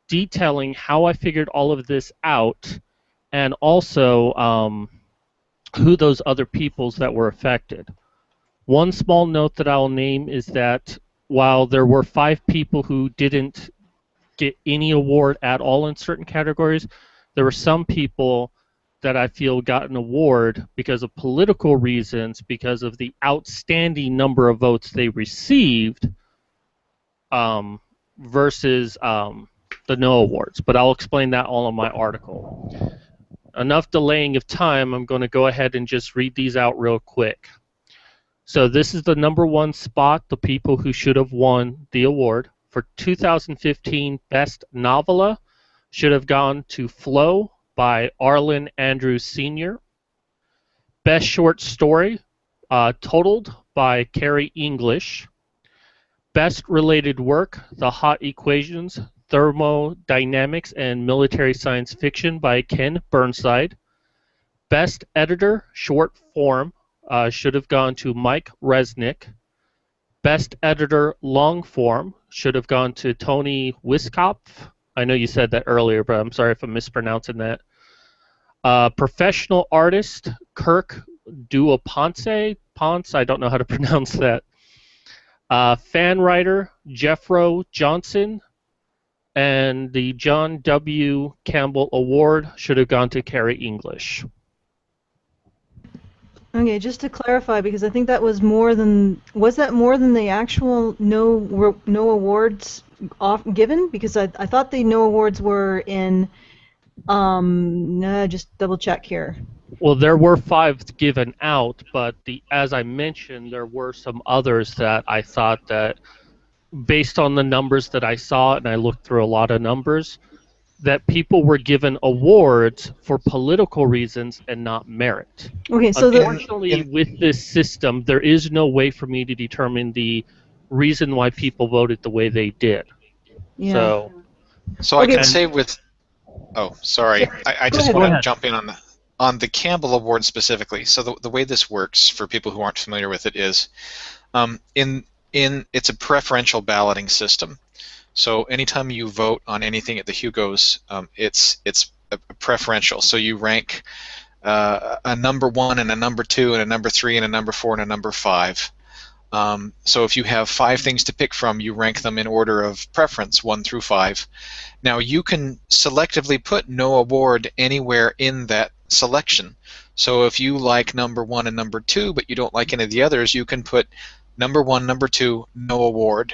detailing how I figured all of this out, and also who those other peoples that were affected. One small note that I'll name is that while there were 5 people who didn't get any award at all in certain categories, there were some people that I feel got an award because of political reasons, because of the outstanding number of votes they received, versus the no awards. But I'll explain that all in my article. Enough delaying of time, I'm going to go ahead and just read these out real quick. So this is the number 1 spot, the people who should have won the award. For 2015 Best Novella, should have gone to Flow by Arlen Andrews Sr. Best Short Story, Totaled by Carrie English. Best Related Work, The Hot Equations, Thermodynamics and Military Science Fiction by Ken Burnside. Best Editor, Short Form, should have gone to Mike Resnick. Best Editor, Long Form, should have gone to Tony Wiskopf. I know you said that earlier, but I'm sorry if I'm mispronouncing that. Professional Artist, Kirk Duaponce. Ponce, I don't know how to pronounce that. Fan Writer, Jeffro Johnson. And the John W. Campbell Award should have gone to Carrie English. Okay, just to clarify, because I think that was more than, was that more than the actual no awards given? Because I thought the no awards were in, just double check here. Well, there were 5 given out, but as I mentioned, there were some others that I thought that, based on the numbers that I saw, and I looked through a lot of numbers, that people were given awards for political reasons and not merit. Okay, so unfortunately, with this system, there is no way for me to determine the reason why people voted the way they did. Yeah. So I can say with... Oh, sorry. I just want to jump in on the Campbell Award specifically. So the way this works, for people who aren't familiar with it, is it's a preferential balloting system. So anytime you vote on anything at the Hugos, it's a preferential. So you rank a number 1 and a number 2 and a number 3 and a number 4 and a number 5. So if you have 5 things to pick from, you rank them in order of preference, 1 through 5. Now you can selectively put no award anywhere in that selection. So if you like number 1 and number 2, but you don't like any of the others, you can put number 1, number 2, no award,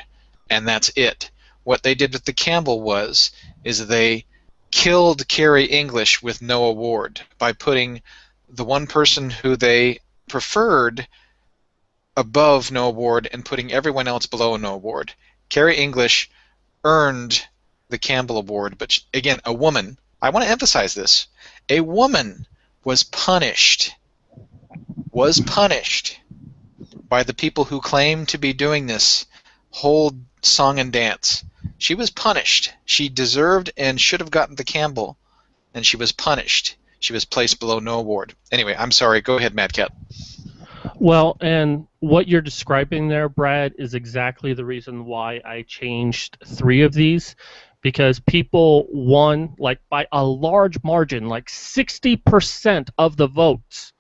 and that's it. What they did with the Campbell is they killed Carrie English with no award by putting the one person who they preferred above no award and putting everyone else below no award. Carrie English earned the Campbell Award, but again, a woman, I want to emphasize this, a woman was punished by the people who claim to be doing this whole song and dance. She was punished. She deserved and should have gotten the Campbell, and she was punished. She was placed below no award. Anyway, I'm sorry. Go ahead, Mad Cat. Well, and what you're describing there, Brad, is exactly the reason why I changed 3 of these, because people won like by a large margin, like 60% of the votes,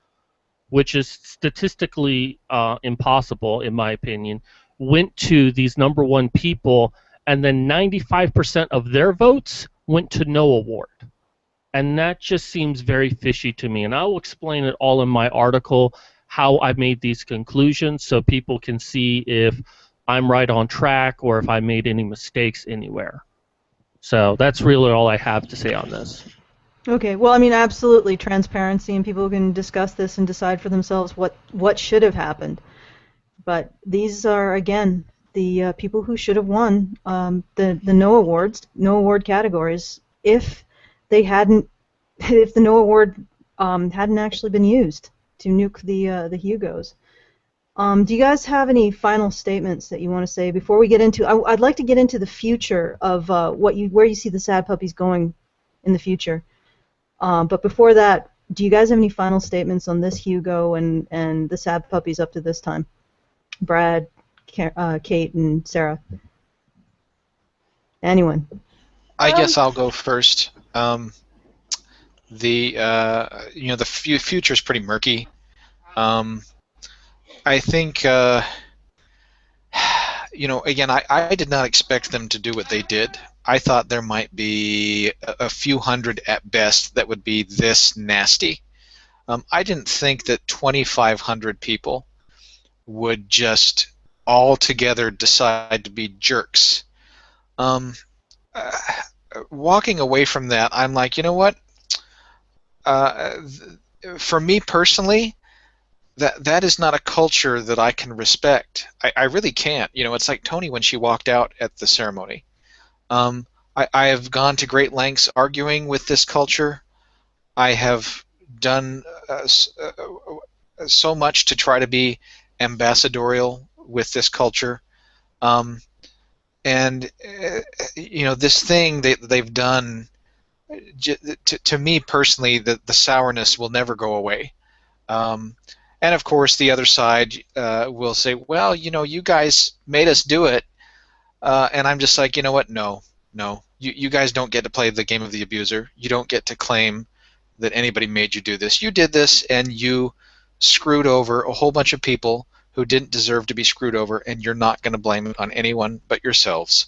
which is statistically impossible in my opinion, went to these number 1 people, and then 95% of their votes went to no award. And that just seems very fishy to me, and I will explain it all in my article, how I made these conclusions, so people can see if I'm right on track or if I made any mistakes anywhere. So that's really all I have to say on this. Okay, well, I mean, absolutely transparency, and people can discuss this and decide for themselves what should have happened. But these are, again, the people who should have won the no award categories if the no award hadn't actually been used to nuke the Hugos. Do you guys have any final statements that you want to say before we get into? I'd like to get into the future of where you see the Sad Puppies going in the future. But before that, do you guys have any final statements on this Hugo and the Sad Puppies up to this time? Brad, Kate, and Sarah. Anyone? I guess I'll go first. The future is pretty murky. I think, again, I did not expect them to do what they did. I thought there might be a few hundred at best that would be this nasty. I didn't think that 2,500 people would just all together decide to be jerks. Uh, Walking away from that, I'm like, you know what? For me personally, that is not a culture that I can respect. I really can't. It's like Tony when she walked out at the ceremony. I have gone to great lengths arguing with this culture. I have done so much to try to be ambassadorial with this culture. And this thing they've done, to me personally, the sourness will never go away. And of course, the other side will say, well, you guys made us do it. And I'm just like, you know what? No. You guys don't get to play the game of the abuser. You don't get to claim that anybody made you do this. You did this, and you screwed over a whole bunch of people who didn't deserve to be screwed over, and you're not going to blame it on anyone but yourselves.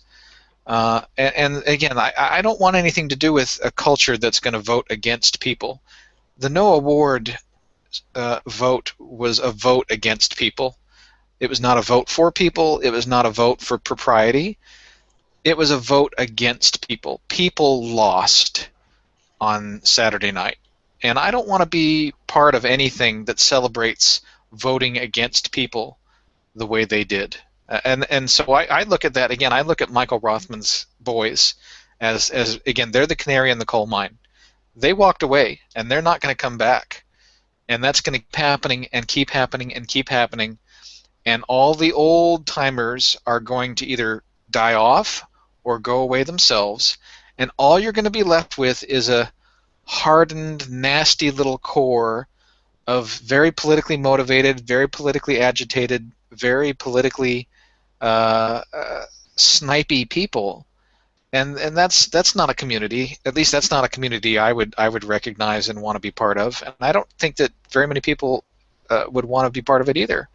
And again, I don't want anything to do with a culture that's going to vote against people. The No Award vote was a vote against people. It was not a vote for people. It was not a vote for propriety. It was a vote against people. People lost on Saturday night. And I don't want to be part of anything that celebrates voting against people the way they did. And so I look at that, again, I look at Michael Rothman's boys as again, they're the canary in the coal mine. They walked away, and they're not going to come back. And that's going to keep happening and keep happening and keep happening. And all the old timers are going to either die off or go away themselves. And all you're going to be left with is a hardened, nasty little core of very politically motivated, very politically agitated, very politically snipey people. And that's not a community. At least that's not a community I would recognize and want to be part of. And I don't think that very many people would want to be part of it either.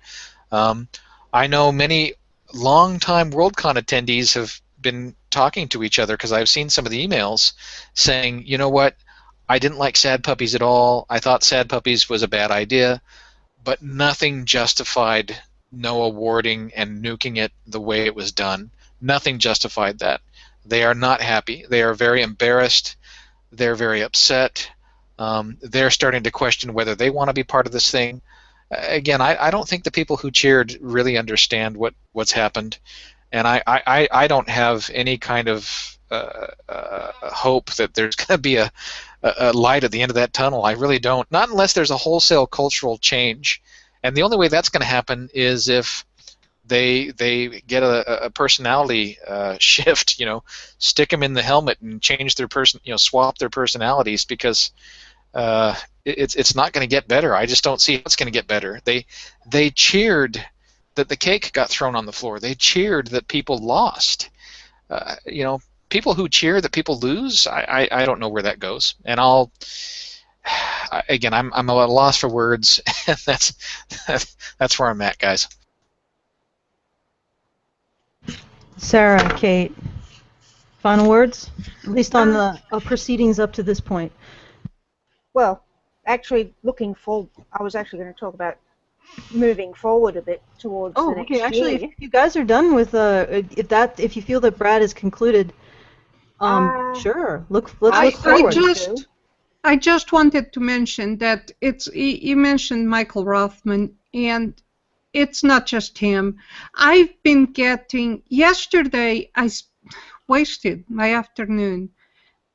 I know many longtime Worldcon attendees have been talking to each other because I've seen some of the emails saying, you know what, I didn't like Sad Puppies at all. I thought Sad Puppies was a bad idea, but nothing justified no awarding and nuking it the way it was done. Nothing justified that. They are not happy. They are very embarrassed. They're very upset. They're starting to question whether they want to be part of this thing. Again, I don't think the people who cheered really understand what's happened, and I don't have any kind of hope that there's going to be a light at the end of that tunnel. I really don't. Not unless there's a wholesale cultural change, and the only way that's going to happen is if they get a personality shift. Stick them in the helmet and change their swap their personalities, because it's not going to get better. I just don't see it's going to get better. They cheered that the cake got thrown on the floor. They cheered that people lost. People who cheer that people lose, I don't know where that goes. And I'm at a loss for words. And that's where I'm at, guys. Sarah, Kate, final words? At least on the proceedings up to this point. Well, actually, looking forward, I was actually going to talk about moving forward a bit towards the next year. Actually, if you guys are done with if you feel that Brad has concluded, sure. Let's look forward. I just wanted to mention that you mentioned Michael Rothman, and it's not just him. I've been getting, yesterday I wasted my afternoon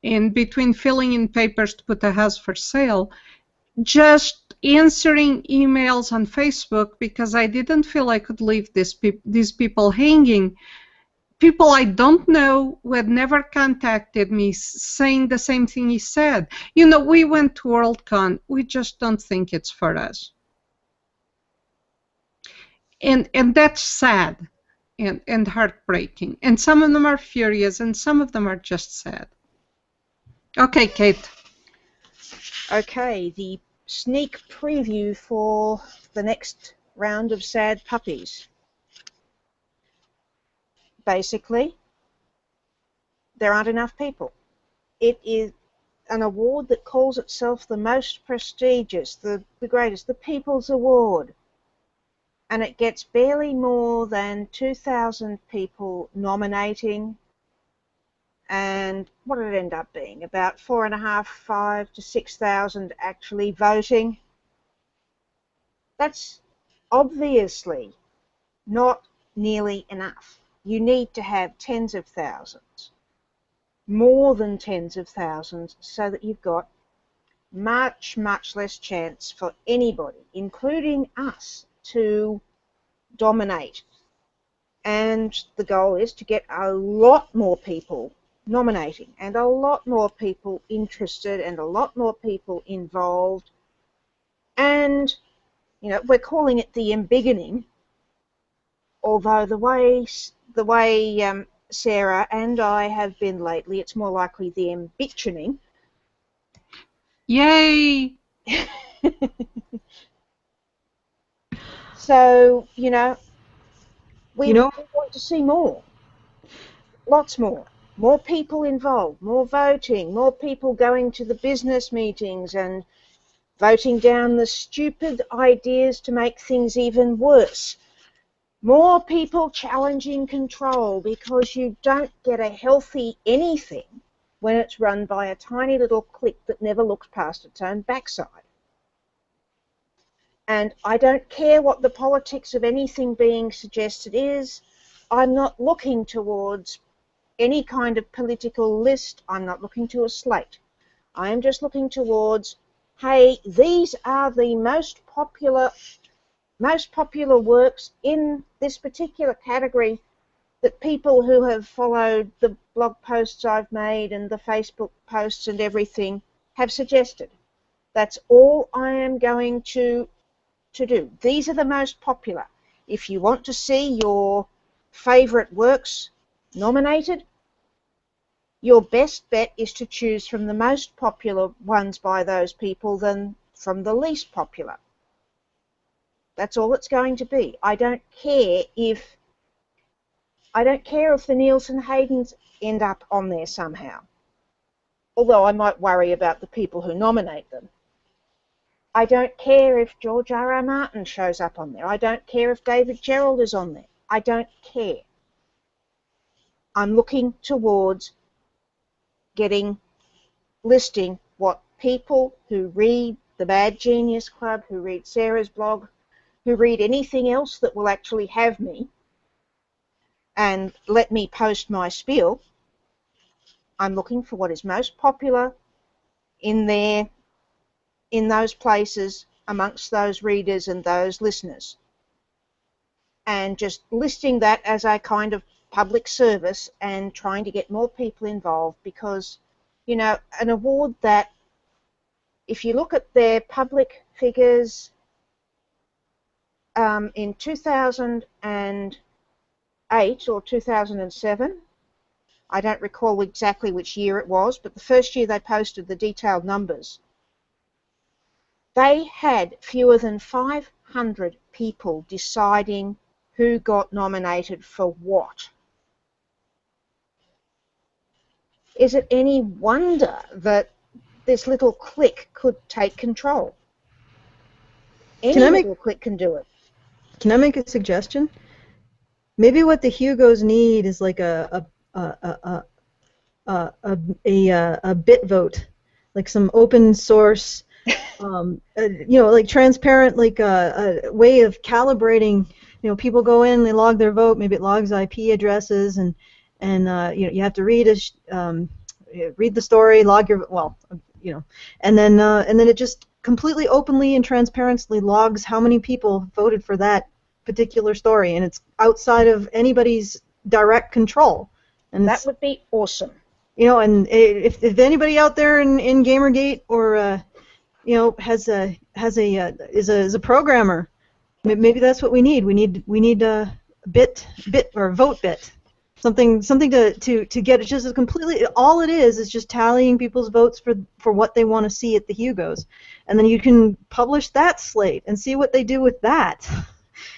in between filling in papers to put a house for sale, just answering emails on Facebook because I didn't feel I could leave these people hanging. People I don't know who had never contacted me saying the same thing he said. We went to Worldcon. We just don't think it's for us. And that's sad and heartbreaking. And some of them are furious, and some of them are just sad. Okay, Kate. Okay, the sneak preview for the next round of sad puppies. Basically, there aren't enough people. It is an award that calls itself the most prestigious, the greatest, the People's Award. And it gets barely more than 2,000 people nominating. And what did it end up being? About 4,500, 5,000 to 6,000 actually voting. That's obviously not nearly enough. You need to have tens of thousands, more than tens of thousands, so that you've got much, much less chance for anybody, including us, to dominate. And the goal is to get a lot more people nominating and a lot more people interested and a lot more people involved. And, you know, we're calling it the embiggening, although the way Sarah and I have been lately, it's more likely the embitchening. Yay! So, you know, we want to see more. Lots more. More people involved, more voting, more people going to the business meetings and voting down the stupid ideas to make things even worse. More people challenging control, because you don't get a healthy anything when it's run by a tiny little clique that never looks past its own backside. And I don't care what the politics of anything being suggested is. I'm not looking towards any kind of political list. I'm not looking to a slate. I am just looking towards, hey, these are the most popular works in this particular category that people who have followed the blog posts I've made and the Facebook posts and everything have suggested. That's all I am going to do. These are the most popular. If you want to see your favourite works nominated, your best bet is to choose from the most popular ones by those people than from the least popular. That's all it's going to be. I don't care if the Nielsen Haydens end up on there somehow. Although I might worry about the people who nominate them. I don't care if George R.R. Martin shows up on there. I don't care if David Gerald is on there. I don't care. I'm looking towards listing what people who read the Bad Genius Club, who read Sarah's blog, who read anything else that will actually have me and let me post my spiel. I'm looking for what is most popular in those places amongst those readers and those listeners, and just listing that as a kind of public service and trying to get more people involved, because, you know, an award that, if you look at their public figures, in 2008 or 2007, I don't recall exactly which year it was, but the first year they posted the detailed numbers, they had fewer than 500 people deciding who got nominated for what. Is it any wonder that this little clique could take control? Any little clique can do it. Can I make a suggestion? Maybe what the Hugos need is like a bit vote, like some open source, like transparent, like a way of calibrating. You know, people go in, they log their vote. Maybe it logs IP addresses, and you have to read the story, log your and then it just completely openly and transparently logs how many people voted for that particular story, and it's outside of anybody's direct control. And that would be awesome. You know, and if anybody out there in Gamergate or is a programmer, maybe that's what we need. We need a bit or vote bit. Something to get it just as completely. All it is just tallying people's votes for what they want to see at the Hugos, and then you can publish that slate and see what they do with that.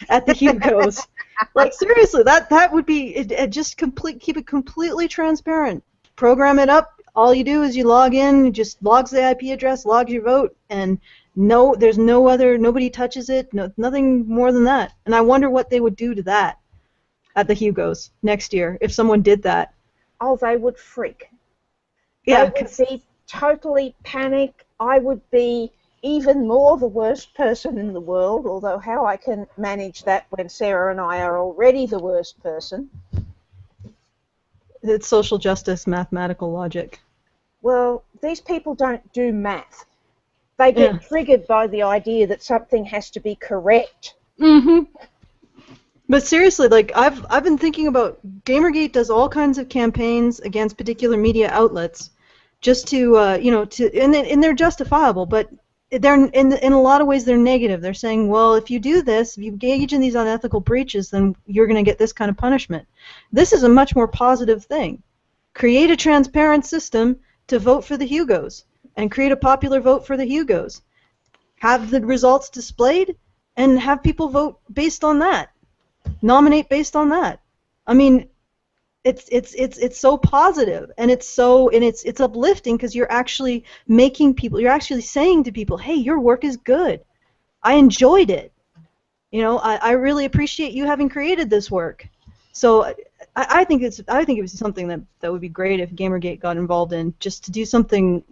at the Hugos. Like seriously, that would be just keep it completely transparent. Program it up. All you do is you log in, it just logs the IP address, logs your vote, and there's nobody touches it, nothing more than that. And I wonder what they would do to that at the Hugos next year if someone did that. Oh, they would freak. Yeah, They would be totally panic. I would be even more the worst person in the world, although how I can manage that when Sarah and I are already the worst person. It's social justice, mathematical logic. Well, these people don't do math. They get triggered by the idea that something has to be correct. Mm-hmm. But seriously, like I've been thinking about Gamergate does all kinds of campaigns against particular media outlets, just to and they're justifiable, but they're in a lot of ways they're negative. They're saying, well, if you do this, if you engage in these unethical breaches, then you're going to get this kind of punishment. This is a much more positive thing. Create a transparent system to vote for the Hugos, and create a popular vote for the Hugos. Have the results displayed, and have people vote based on that. Nominate based on that. I mean, it's so positive, and it's uplifting because you're actually you're actually saying to people, hey, your work is good. I enjoyed it. I really appreciate you having created this work. So I think it was something that would be great if Gamergate got involved in, just to do something,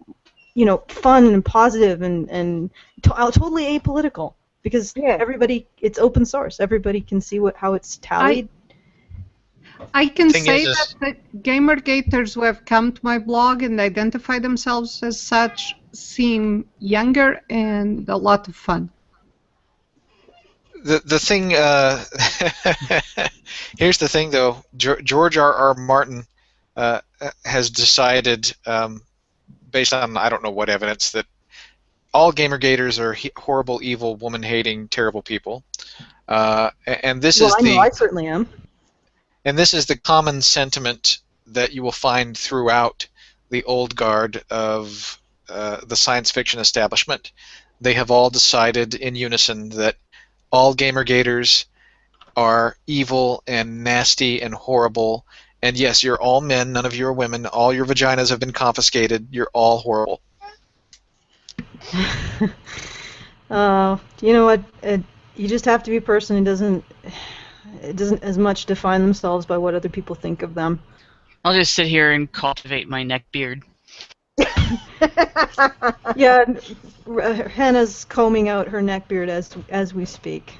fun and positive and totally apolitical, because everybody, it's open source. Everybody can see how it's tallied. I can say that the Gamergaters who have come to my blog and identify themselves as such seem younger and a lot of fun. The thing, here's the thing though, George R.R. Martin has decided, based on I don't know what evidence, that all Gamergaters are horrible, evil, woman-hating, terrible people, and this is I certainly am. And this is the common sentiment that you will find throughout the old guard of the science fiction establishment. They have all decided in unison that all Gamergaters are evil and nasty and horrible. And yes, you're all men, none of you are women. All your vaginas have been confiscated. You're all horrible. You know what? You just have to be a person who doesn't as much define themselves by what other people think of them. I'll just sit here and cultivate my neck beard. Yeah, Hannah's combing out her neckbeard as we speak.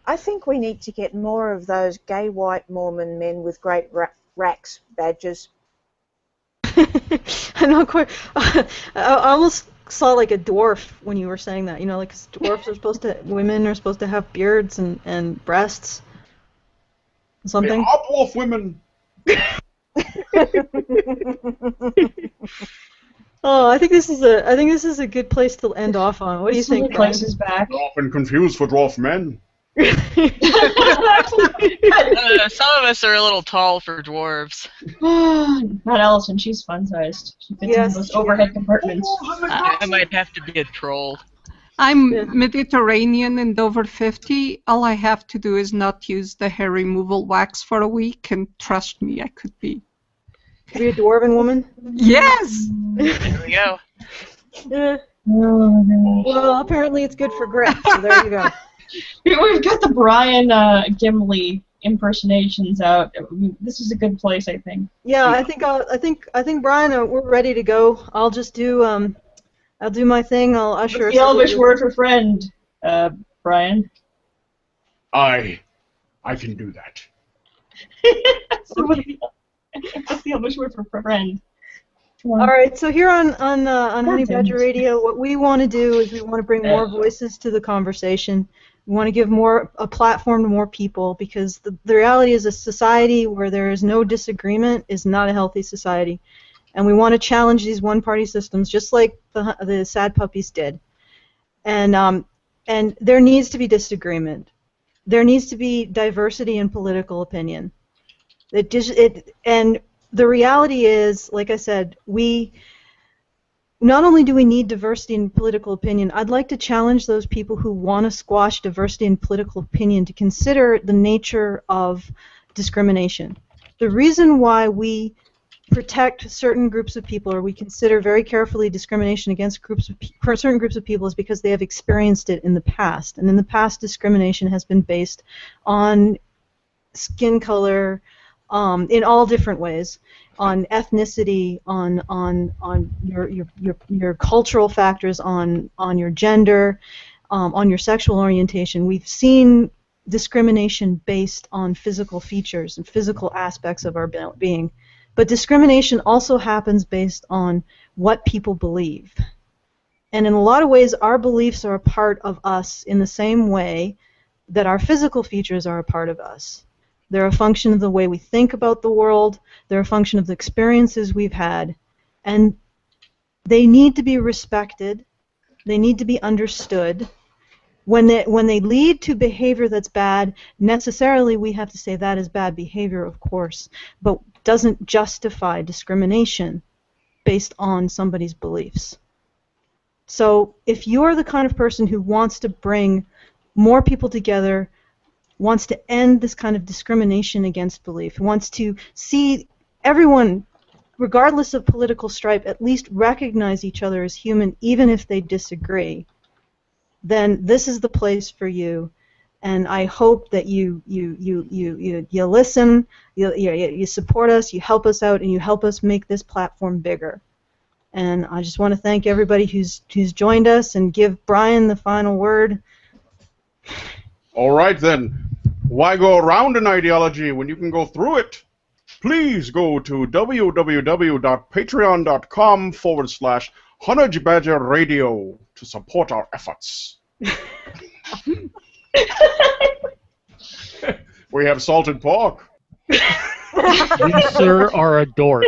I think we need to get more of those gay white Mormon men with great racks badges. I'm not quite. I almost saw like a dwarf when you were saying that. Like dwarfs women are supposed to have beards and breasts. Something. They are dwarf women. Oh, I think this is a good place to end off on. What do you think? Place is back. They're often confused for dwarf men. Some of us are a little tall for dwarves. Not Allison, she's fun-sized. She fits in those overhead compartments. I might have to be a troll. I'm Mediterranean and over 50. All I have to do is not use the hair removal wax for a week, and trust me, I could be. Could be a dwarven woman? Yes! There we go. Yeah. Well, apparently it's good for grit, so there you go. We've got the Brian Gimli impersonations out. This is a good place, I think. Yeah, I think Brian, we're ready to go. I'll just do I'll do my thing. I'll usher. What's the Elvish word for friend, Brian? I can do that. What's the Elvish word for friend? All right, so here on Honey Badger Radio, what we want to do is we want to bring more voices to the conversation. We want to give a platform to more people, because the reality is a society where there is no disagreement is not a healthy society. And we want to challenge these one-party systems, just like the Sad Puppies did. And there needs to be disagreement. There needs to be diversity in political opinion. And the reality is, like I said, we not only do we need diversity in political opinion, I'd like to challenge those people who want to squash diversity in political opinion to consider the nature of discrimination. The reason why we protect certain groups of people, or we consider very carefully discrimination against certain groups of people, is because they have experienced it in the past. And in the past, discrimination has been based on skin color, in all different ways, on ethnicity, on your cultural factors, on your gender, on your sexual orientation. We've seen discrimination based on physical features and physical aspects of our being. But discrimination also happens based on what people believe. And in a lot of ways, our beliefs are a part of us in the same way that our physical features are a part of us. They're a function of the way we think about the world. They're a function of the experiences we've had. And they need to be respected. They need to be understood. When they lead to behavior that's bad, necessarily we have to say that is bad behavior, of course, but doesn't justify discrimination based on somebody's beliefs. So if you're the kind of person who wants to bring more people together, wants to end this kind of discrimination against belief, wants to see everyone, regardless of political stripe, at least recognize each other as human, even if they disagree, then this is the place for you. And I hope that you listen, you support us, you help us out, and you help us make this platform bigger. And I just want to thank everybody who's joined us, and give Brian the final word. All right, then. Why go around an ideology when you can go through it? Please go to www.patreon.com/HoneyBadgerRadio to support our efforts. We have salted pork. You, sir, are a dork.